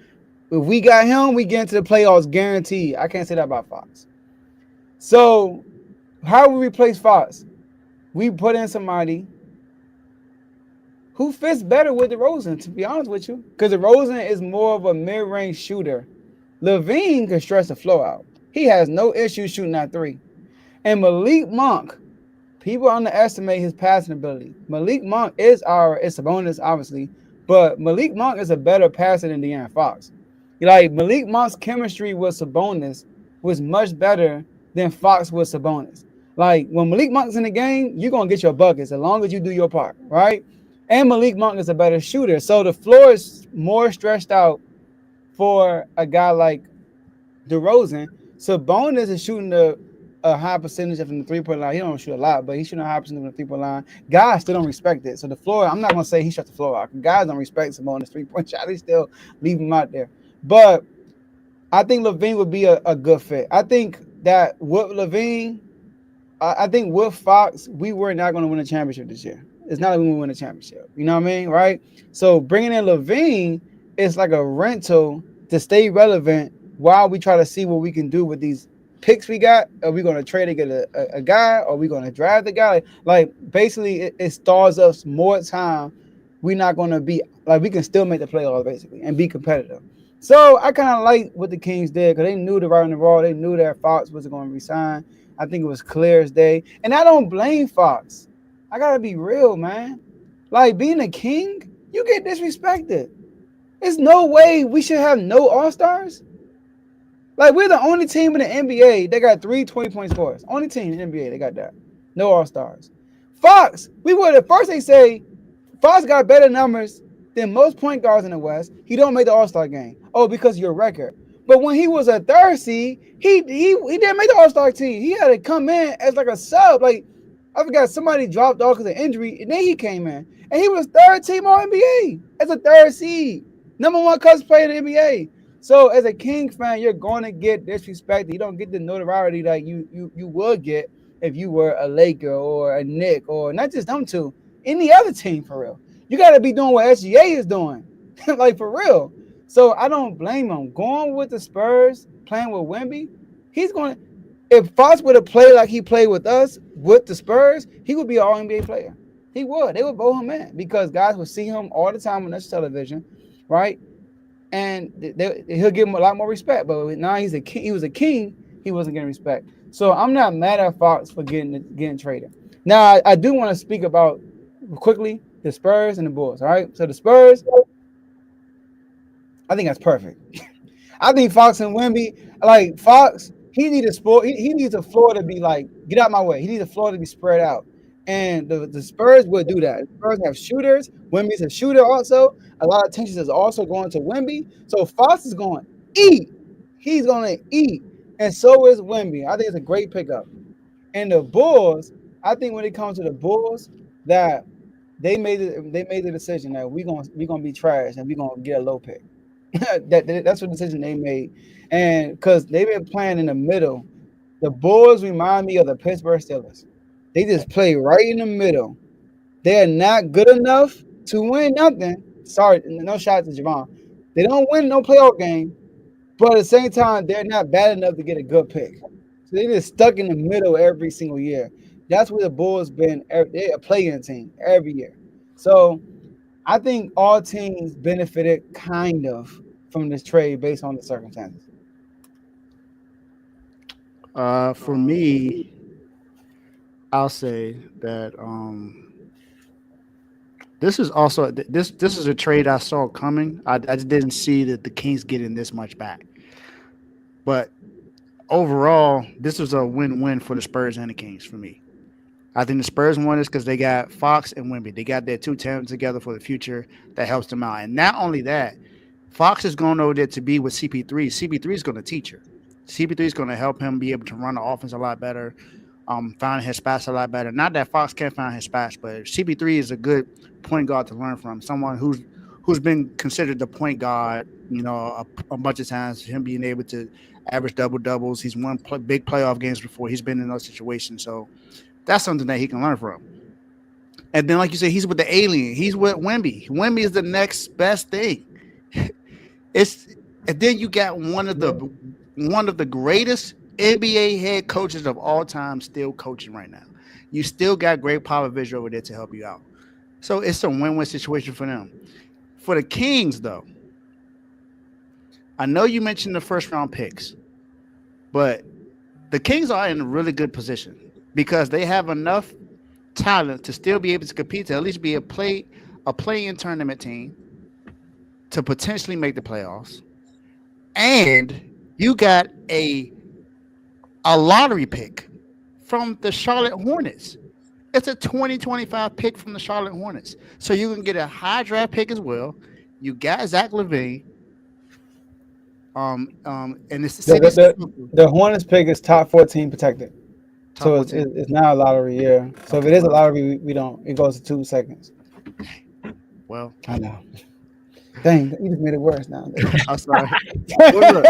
If we got him, we get into the playoffs guaranteed. I can't say that about Fox. So, how we replace Fox? We put in somebody who fits better with DeRozan, to be honest with you. Because DeRozan is more of a mid-range shooter. Levine can stretch the floor out. He has no issue shooting that 3. And Malik Monk, people underestimate his passing ability. Malik Monk it's a bonus, obviously, but Malik Monk is a better passer than De'Aaron Fox. Like, Malik Monk's chemistry with Sabonis was much better than Fox with Sabonis. Like, when Malik Monk's in the game, you're going to get your buckets as long as you do your part, right? And Malik Monk is a better shooter. So the floor is more stretched out for a guy like DeRozan. Sabonis is shooting a high percentage from the three-point line. He don't shoot a lot, but he's shooting a high percentage from the three-point line. Guys still don't respect it. So the floor, I'm not going to say he shuts the floor out. Guys don't respect Sabonis' three-point shot. They still leave him out there. But I think Levine would be a good fit. I think that with Levine, I think with Fox, we were not going to win a championship this year. It's not like we win a championship. You know what I mean? Right? So bringing in Levine is like a rental to stay relevant while we try to see what we can do with these picks we got. Are we going to trade to get a guy? Or are we going to draft the guy? Like basically, it stalls us more time we're not going to be like we can still make the playoffs basically and be competitive. So I kind of like what the Kings did because they knew the right and the wrong. They knew that Fox wasn't going to resign. I think it was clear as day. And I don't blame Fox. I got to be real, man. Like being a King, you get disrespected. There's no way we should have no All-Stars. Like we're the only team in the NBA that got 3 20-point scorers. Only team in the NBA they got that. No All-Stars. Fox, we were the first they say Fox got better numbers than most point guards in the West. He don't make the All-Star game. Oh, because of your record. But when he was a third seed, he didn't make the All-Star team. He had to come in as like a sub. Like I forgot somebody dropped off because of injury, and then he came in. And he was third team All NBA as a third seed. Number 1 cousin player in the NBA. So as a King fan, you're going to get disrespected. You don't get the notoriety that you would get if you were a Laker or a Knick or not just them two, any other team for real. You got to be doing what SGA is doing, like for real. So I don't blame him. Going with the Spurs, playing with Wemby, he's going to. If Fox would have played like he played with us with the Spurs, he would be an All-NBA player. He would. They would vote him in because guys would see him all the time on national television, right? And he'll give him a lot more respect. But now he's a king. He was a king. He wasn't getting respect. So I'm not mad at Fox for getting traded. Now I do want to speak about quickly the Spurs and the Bulls. All right. So the Spurs, I think that's perfect. I think Fox and Wemby, like Fox, he needs a sport. He needs a floor to be like, get out my way. He needs a floor to be spread out. And the Spurs will do that. The Spurs have shooters. Wemby's a shooter also. A lot of attention is also going to Wemby. So Fox is going to eat. He's going to eat. And so is Wemby. I think it's a great pickup. And the Bulls, I think when it comes to the Bulls, that they made the decision that we're gonna be trash and we're gonna get a low pick. That's what decision they made. And because they've been playing in the middle, the Bulls remind me of the Pittsburgh Steelers. They just play right in the middle. They're not good enough to win nothing. Sorry, no shot to Javon. They don't win no playoff game, but at the same time, they're not bad enough to get a good pick. So they're just stuck in the middle every single year. That's where the Bulls been. They're a play-in team every year. So I think all teams benefited kind of from this trade based on the circumstances. For me, I'll say that this is also this is a trade I saw coming. I just didn't see that the Kings getting this much back. But overall, this was a win-win for the Spurs and the Kings for me. I think the Spurs won this because they got Fox and Wemby. They got their two talents together for the future that helps them out. And not only that, Fox is going over there to be with CP3. CP3 is going to teach her. CP3 is going to help him be able to run the offense a lot better, find his spots a lot better. Not that Fox can't find his spots, but CP3 is a good point guard to learn from. Someone who's been considered the point guard, a bunch of times. Him being able to average double-doubles. He's won big playoff games before. He's been in those situations. So that's something that he can learn from. And then, like you said, he's with the alien. He's with Wemby. Wemby is the next best thing. And then you got one of the greatest NBA head coaches of all time still coaching right now. You still got Greg Popovich over there to help you out. So it's a win-win situation for them. For the Kings, though, I know you mentioned the first-round picks, but the Kings are in a really good position because they have enough talent to still be able to compete, to at least be a play-in tournament team, to potentially make the playoffs. And you got a lottery pick from the Charlotte Hornets. It's a 2025 pick from the Charlotte Hornets. So you can get a high draft pick as well. You got Zach LaVine. And it's the Hornets pick is top 14 protected. So it's not a lottery, yeah. So if it is a lottery, we don't. It goes to 2 seconds. Well, I know. Dang, you just made it worse now. I'm sorry. Well, look,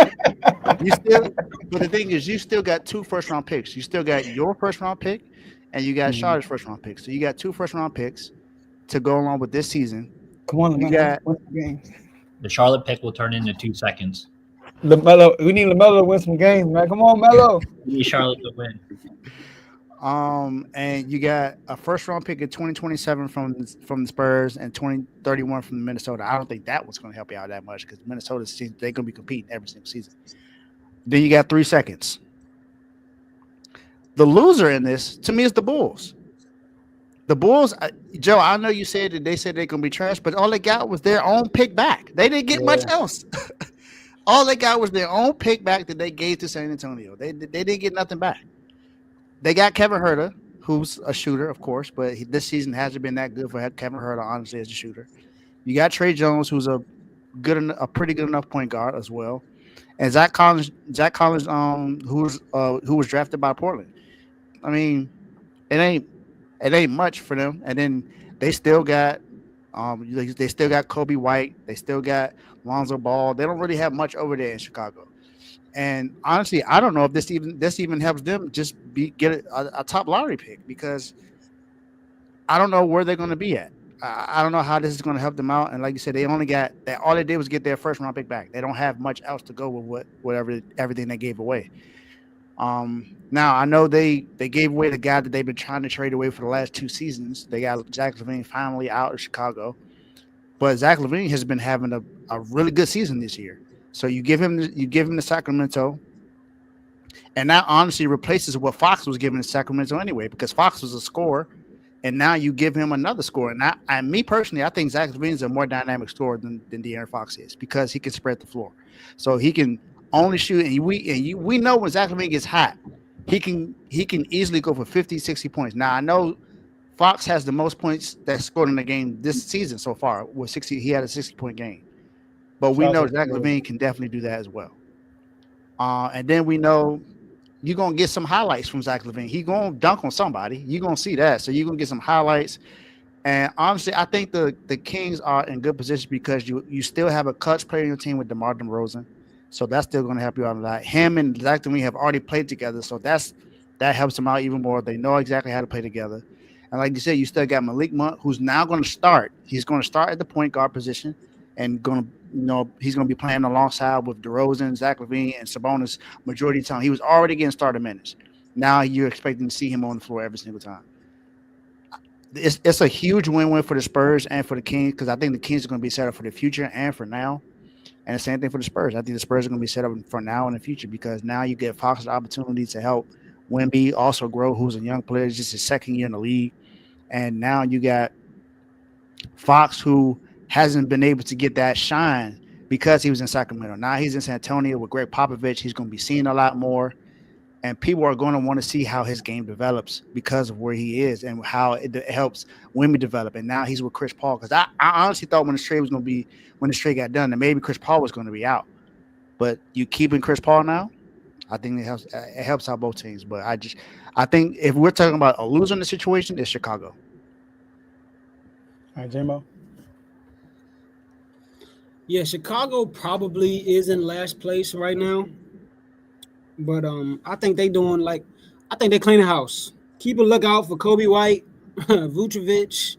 but the thing is, you still got 2 first-round picks. You still got your first-round pick, and you got Charlotte's first-round pick. So you got 2 first-round picks to go along with this season. Come on, you got the Charlotte pick will turn into 2 seconds. LaMelo, we need LaMelo to win some games, man. Come on, Melo. We need Charlotte to win. And you got a first round pick in 2027 from the Spurs and 2031 from Minnesota. I don't think that was going to help you out that much because Minnesota, they're going to be competing every single season. Then you got 3 seconds. The loser in this, to me, is the Bulls. The Bulls, Joe, I know you said that they said they're going to be trash, but all they got was their own pick back. They didn't get much else. All they got was their own pick back that they gave to San Antonio. They didn't get nothing back. They got Kevin Huerter, who's a shooter, of course, but this season hasn't been that good for Kevin Huerter, honestly, as a shooter. You got Trey Jones, who's a pretty good enough point guard as well, and Zach Collins, who was drafted by Portland. I mean, it ain't much for them. And then they still got Kobe White, they still got Lonzo Ball. They don't really have much over there in Chicago. And honestly, I don't know if this even helps them just get a top lottery pick because I don't know where they're going to be at. I don't know how this is going to help them out. And like you said, all they did was get their first round pick back. They don't have much else to go with everything they gave away. Now I know they gave away the guy that they've been trying to trade away for the last 2 seasons. They got Zach LaVine finally out of Chicago, but Zach LaVine has been having a really good season this year. So you give him to Sacramento, and that honestly replaces what Fox was giving to Sacramento anyway, because Fox was a scorer, and now you give him another scorer. And me personally, I think Zach LaVine is a more dynamic scorer than De'Aaron Fox is because he can spread the floor, so he can only shoot. And we know when Zach LaVine gets hot, he can easily go for 50, 60 points. Now I know Fox has the most points that scored in the game this season so far with 60. He had a 60-point game. But we know Zach LaVine can definitely do that as well. And then we know you're going to get some highlights from Zach LaVine. He's going to dunk on somebody. You're going to see that. So you're going to get some highlights. And honestly, I think the Kings are in good position because you still have a clutch player in your team with DeMar DeRozan. So that's still going to help you out a lot. Him and Zach LaVine have already played together. So that helps them out even more. They know exactly how to play together. And like you said, you still got Malik Monk, who's now going to start. He's going to start at the point guard position and he's going to be playing alongside with DeRozan, Zach LaVine, and Sabonis majority of the time. He was already getting started minutes. Now you're expecting to see him on the floor every single time. It's a huge win-win for the Spurs and for the Kings because I think the Kings are going to be set up for the future and for now. And the same thing for the Spurs. I think the Spurs are going to be set up for now and the future because now you get Fox's opportunity to help Wemby also grow, who's a young player, just his second year in the league. And now you got Fox, who hasn't been able to get that shine because he was in Sacramento. Now he's in San Antonio with Greg Popovich. He's going to be seen a lot more, and people are going to want to see how his game develops because of where he is and how it helps Wemby develop. And now he's with Chris Paul because I honestly thought when the trade got done, that maybe Chris Paul was going to be out. But you keeping Chris Paul now, I think it helps out both teams. But I think if we're talking about a loser in the situation, it's Chicago. All right, J-Mo. Yeah, Chicago probably is in last place right now. But I think they're cleaning house. Keep a lookout for Kobe White, Vucevic,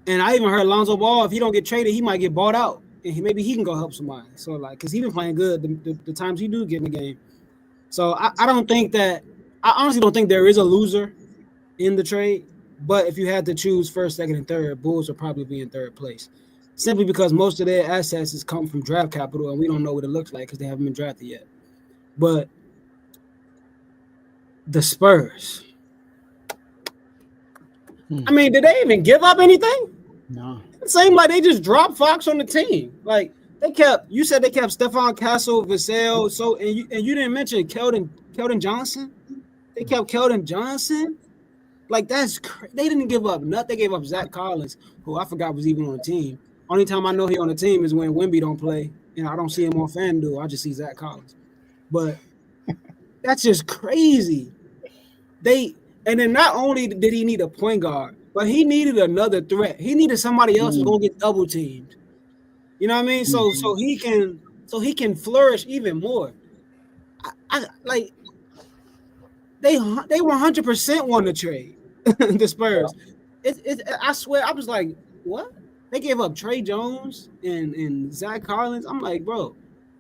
and I even heard Lonzo Ball, if he don't get traded, he might get bought out. And maybe he can go help somebody. So because he's been playing good the times he do get in the game. So I honestly don't think there is a loser in the trade. But if you had to choose first, second, and third, Bulls will probably be in third place. Simply because most of their assets has come from draft capital, and we don't know what it looks like because they haven't been drafted yet. But the Spurs. I mean, did they even give up anything? No. It seemed like they just dropped Fox on the team. Like you said they kept Stephon Castle, Vassell, and you didn't mention Keldon Johnson. They kept Keldon Johnson. Like that's they didn't give up nothing. They gave up Zach Collins, who I forgot was even on the team. Only time I know he on the team is when Wemby don't play, and I don't see him on FanDuel. I just see Zach Collins. But that's just crazy. And then not only did he need a point guard, but he needed another threat. He needed somebody else who's gonna get double teamed. You know what I mean? So he can flourish even more. I like they 100% won the trade. The Spurs. I swear, I was like, what? They gave up Trey Jones and Zach Collins. I'm like, bro,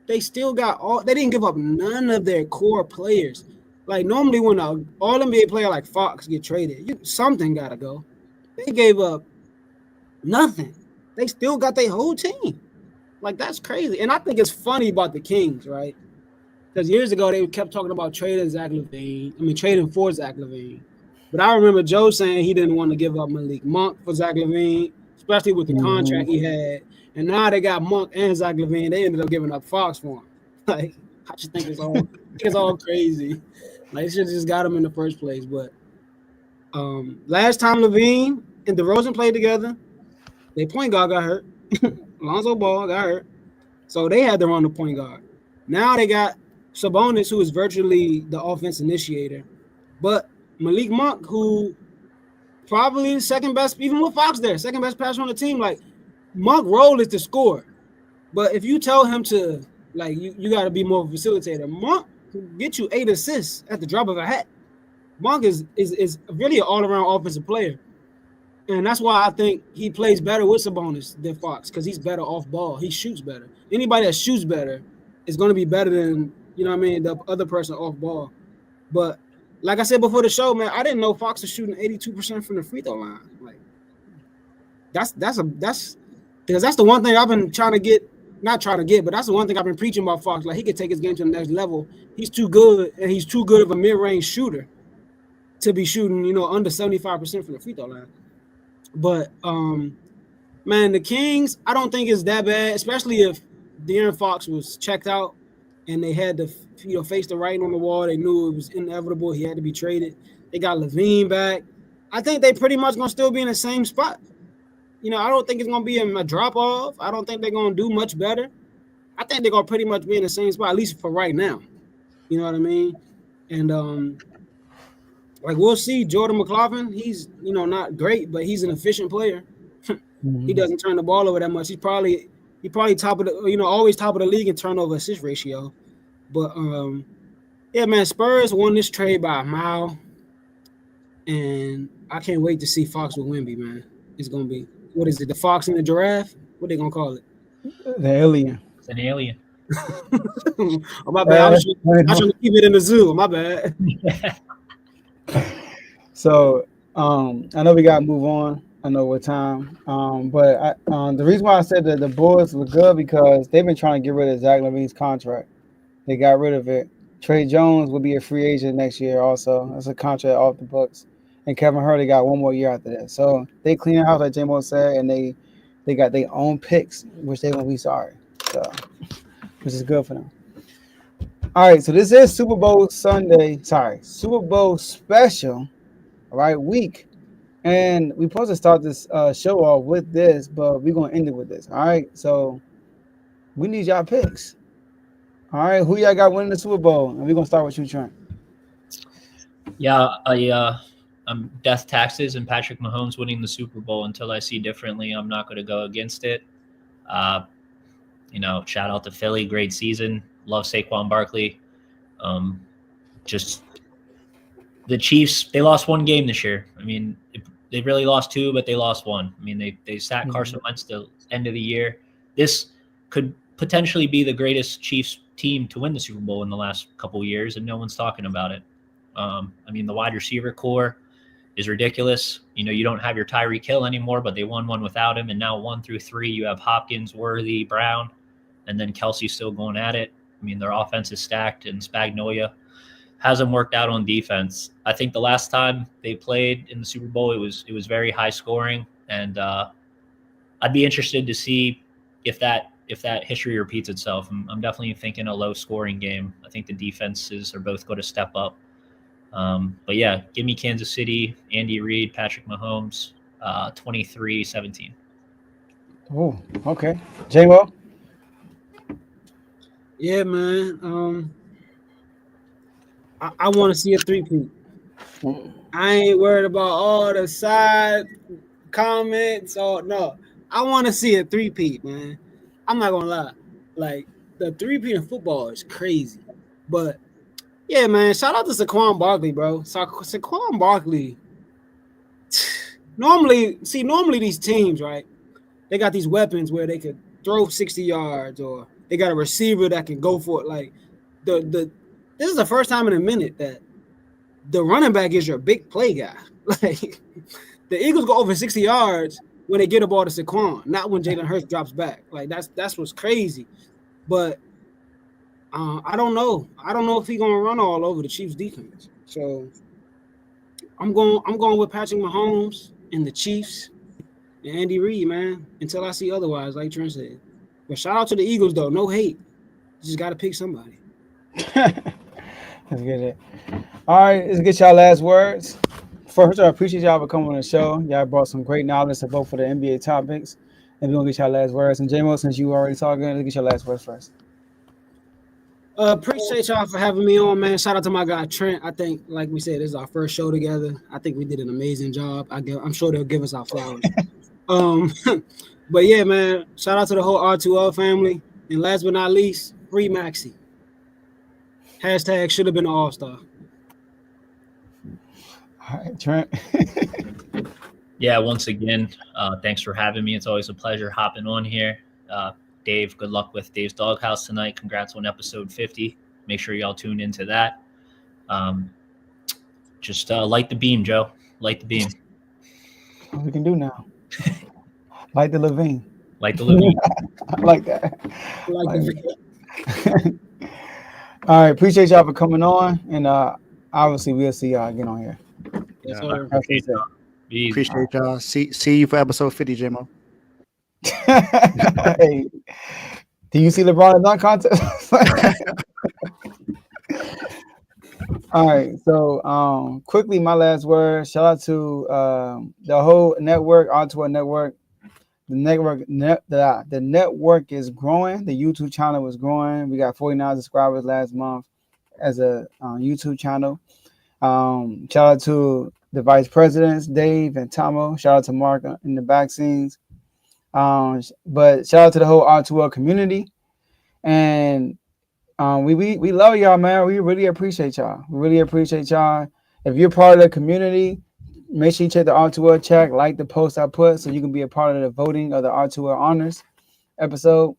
they still got they didn't give up none of their core players. Like normally when a all NBA player like Fox get traded, something gotta go. They gave up nothing. They still got their whole team. Like that's crazy. And I think it's funny about the Kings, right? Because years ago they kept talking about trading Zach LaVine. I mean trading for Zach LaVine. But I remember Joe saying he didn't want to give up Malik Monk for Zach LaVine, especially with the contract he had. And now they got Monk and Zach LaVine. They ended up giving up Fox for him. Like I just think it's all crazy. Like they should have just got him in the first place. But last time LaVine and DeRozan played together, their point guard got hurt. Lonzo Ball got hurt. So they had to run the point guard. Now they got Sabonis, who is virtually the offense initiator. But Malik Monk, who probably the second best, even with Fox there, second best passer on the team. Like Monk role is to score. But if you tell him to, like, you got to be more of a facilitator, Monk can get you 8 assists at the drop of a hat. Monk is really an all-around offensive player. And that's why I think he plays better with Sabonis than Fox, because he's better off ball. He shoots better. Anybody that shoots better is going to be better than, you know what I mean, the other person off ball. But like I said before the show, man, I didn't know Fox was shooting 82% from the free throw line. Like that's because that's the one thing I've been trying to get, not trying to get, but that's the one thing I've been preaching about Fox. Like he could take his game to the next level. He's too good, and he's too good of a mid-range shooter to be shooting, you know, under 75% from the free throw line. But man, the Kings, I don't think it's that bad, especially if De'Aaron Fox was checked out and they had to, you know, face the writing on the wall. They knew it was inevitable. He had to be traded. They got LaVine back. I think they pretty much gonna still be in the same spot. You know, I don't think it's gonna be a drop off. I don't think they're gonna do much better. I think they're gonna pretty much be in the same spot, at least for right now. You know what I mean? And like we'll see. Jordan McLaughlin, he's, you know, not great, but he's an efficient player. He doesn't turn the ball over that much. He probably top of the, you know, always top of the league in turnover assist ratio. But yeah, man, Spurs won this trade by a mile, and I can't wait to see Fox with Wemby, man. It's gonna be, what is it? The Fox and the Giraffe? What they gonna call it? The alien. It's an alien. Oh, my bad. I was trying to keep it in the zoo. My bad. So I know we gotta move on. I know what time. But the reason why I said that the Bulls were good because they've been trying to get rid of Zach LaVine's contract. They got rid of it. Trey Jones will be a free agent next year also. That's a contract off the books. And Kevin Hurley got one more year after that. So they clean the house like J-Mo said, and they got their own picks, which they won't be sorry. So, which is good for them. All right, so this is Super Bowl special, all right, week. And we're supposed to start this show off with this, but we're going to end it with this, all right? So we need y'all picks. All right, who y'all got winning the Super Bowl? And we're going to start with you, Trent. Yeah, I'm death taxes and Patrick Mahomes winning the Super Bowl until I see differently. I'm not going to go against it. You know, shout out to Philly, great season. Love Saquon Barkley. Just the Chiefs, they lost one game this year. I mean, they really lost two, but they lost one. I mean, they sat Carson Wentz the end of the year. This could potentially be the greatest Chiefs team to win the Super Bowl in the last couple of years, and no one's talking about it. I mean, the wide receiver core is ridiculous. You know, you don't have your Tyreek Hill anymore, but they won one without him. And now 1 through 3, you have Hopkins, Worthy, Brown, and then Kelsey still going at it. I mean, their offense is stacked, and Spagnuolo hasn't worked out on defense. I think the last time they played in the Super Bowl, it was very high scoring, and I'd be interested to see if that history repeats itself. I'm definitely thinking a low scoring game. I think the defenses are both going to step up. But yeah, give me Kansas City, Andy Reid, Patrick Mahomes, 23-17. Oh, okay. J-Mo? Yeah, man. I want to see a three-peat. I ain't worried about all the side comments. No, I want to see a three-peat, man. I'm not gonna lie. Like, the three-peat in football is crazy. But yeah, man, shout out to Saquon Barkley, bro. Saquon Barkley. Normally these teams, right? They got these weapons where they could throw 60 yards, or they got a receiver that can go for it. Like this is the first time in a minute that the running back is your big play guy. Like the Eagles go over 60 yards when they get a ball to Saquon, not when Jalen Hurts drops back. Like that's what's crazy. But I don't know. I don't know if he's gonna run all over the Chiefs defense. So I'm going with Patrick Mahomes and the Chiefs and Andy Reid, man, until I see otherwise, like Trent said. But shout out to the Eagles though. No hate. You just gotta pick somebody. Let's get it. All right, let's get y'all last words. First, I appreciate y'all for coming on the show. Y'all brought some great knowledge to both for the NBA topics. And we're gonna get y'all last words. And J-Mo, since you already talking, let's get your last words first. Appreciate y'all for having me on, man. Shout out to my guy Trent. I think, like we said, this is our first show together. I think we did an amazing job. I'm sure they'll give us our flowers. But yeah, man, shout out to the whole R2L family. And last but not least, free Maxi. Hashtag should have been an all-star. All right, Trent. Yeah, once again, thanks for having me. It's always a pleasure hopping on here. Dave, good luck with Dave's Doghouse tonight. Congrats on episode 50. Make sure y'all tune into that. Just light the beam, Joe. Light the beam. What we can do now? Light the Levine. Light the Levine. I like that. Like All right, appreciate y'all for coming on, and obviously we'll see y'all again on here. Yes, Yeah. sir. Appreciate y'all. See you for episode 50, J-Mo. Hey, do you see LeBron in dunk contest? All right, so quickly, my last word. Shout out to the whole network, R2 Network. The network is growing. The YouTube channel is growing. We got 49 subscribers last month as a YouTube channel. Shout out to the vice presidents, Dave and Tomo. Shout out to Mark in the back scenes. But shout out to the whole R2L community. And we love y'all, man. We really appreciate y'all. If you're part of the community, make sure you check the R2L chat, like the post I put so you can be a part of the voting of the R2L honors episode.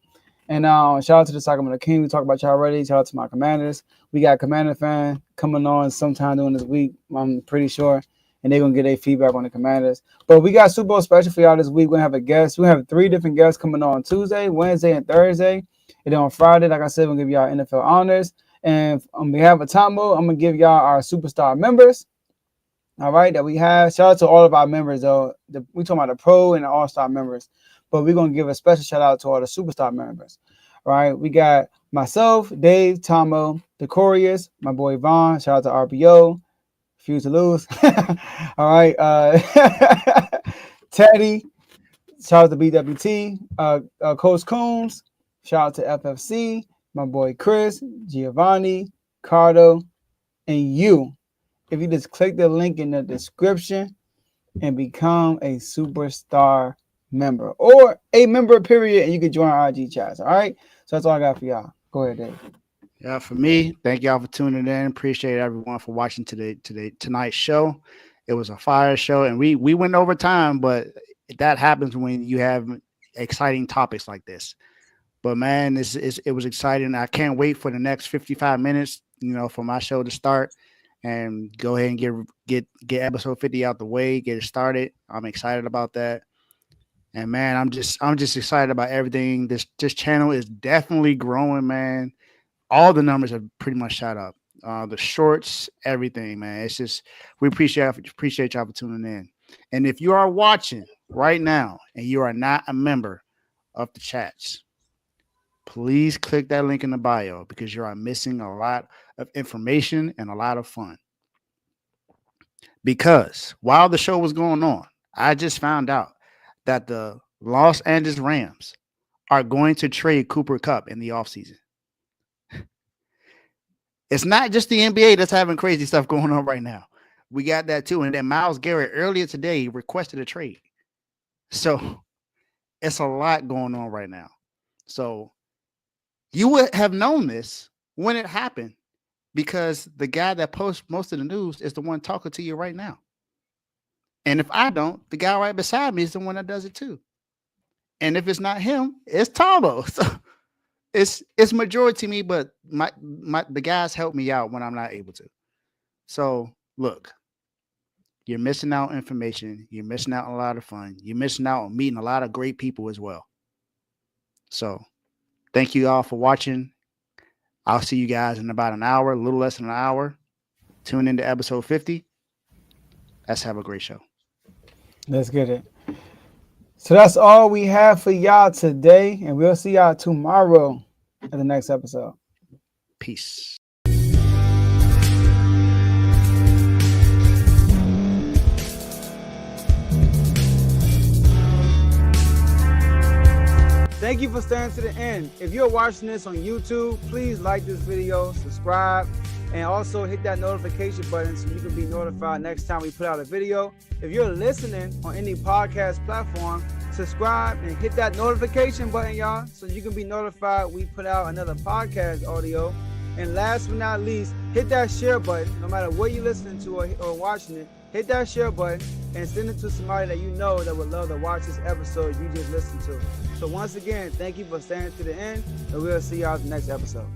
And shout out to the Sacramento King. We talked about y'all already. Shout out to my commanders. We got Commander fan coming on sometime during this week, I'm pretty sure. And they're going to get their feedback on the commanders. But we got Super Bowl special for y'all this week. We're going to have a guest. We have 3 different guests coming on Tuesday, Wednesday, and Thursday. And then on Friday, like I said, we're going to give y'all NFL honors. And on behalf of Tomo, I'm going to give y'all our superstar members. All right, that we have. Shout out to all of our members, though. We talking about the pro and the all-star members. But we're going to give a special shout out to all the superstar members. All right, we got myself, Dave, Tomo, the Corius, my boy Vaughn. Shout out to RPO. Refuse to lose. All right. Teddy. Shout out to BWT. Coach Coombs. Shout out to FFC. My boy Chris, Giovanni, Cardo, and you. If you just click the link in the description and become a superstar member or a member period, and you can join our IG chats. All right. So that's all I got for y'all. Go ahead, Dave. Yeah, for me, thank y'all for tuning in. Appreciate everyone for watching tonight's show. It was a fire show, and we went over time, but that happens when you have exciting topics like this. But man, it was exciting. I can't wait for the next 55 minutes, for my show to start and go ahead and get episode 50 out the way, get it started. I'm excited about that. And man, I'm just excited about everything. This channel is definitely growing, man. All the numbers have pretty much shot up. The shorts, everything, man. It's just we appreciate y'all for tuning in. And if you are watching right now and you are not a member of the chats, please click that link in the bio because you are missing a lot of information and a lot of fun. Because while the show was going on, I just found out that the Los Angeles Rams are going to trade Cooper Kupp in the offseason. It's not just the NBA that's having crazy stuff going on right now. We got that too. And then Myles Garrett earlier today requested a trade. So it's a lot going on right now. So you would have known this when it happened because the guy that posts most of the news is the one talking to you right now. And if I don't, the guy right beside me is the one that does it too. And if it's not him, it's Tomo. So it's majority me, but the guys help me out when I'm not able to. So look, you're missing out on information. You're missing out on a lot of fun. You're missing out on meeting a lot of great people as well. So thank you all for watching. I'll see you guys in about an hour, a little less than an hour. Tune into episode 50. Let's have a great show. Let's get it. So that's all we have for y'all today, and we'll see y'all tomorrow at the next episode. Peace. Thank you for staying to the end. If you're watching this on YouTube, please like this video, subscribe, and also hit that notification button so you can be notified next time we put out a video. If you're listening on any podcast platform, subscribe and hit that notification button, y'all, so you can be notified we put out another podcast audio. And last but not least, hit that share button. No matter what you're listening to or watching it, hit that share button and send it to somebody that you know that would love to watch this episode you just listened to. So once again, thank you for staying to the end, and we'll see y'all in the next episode.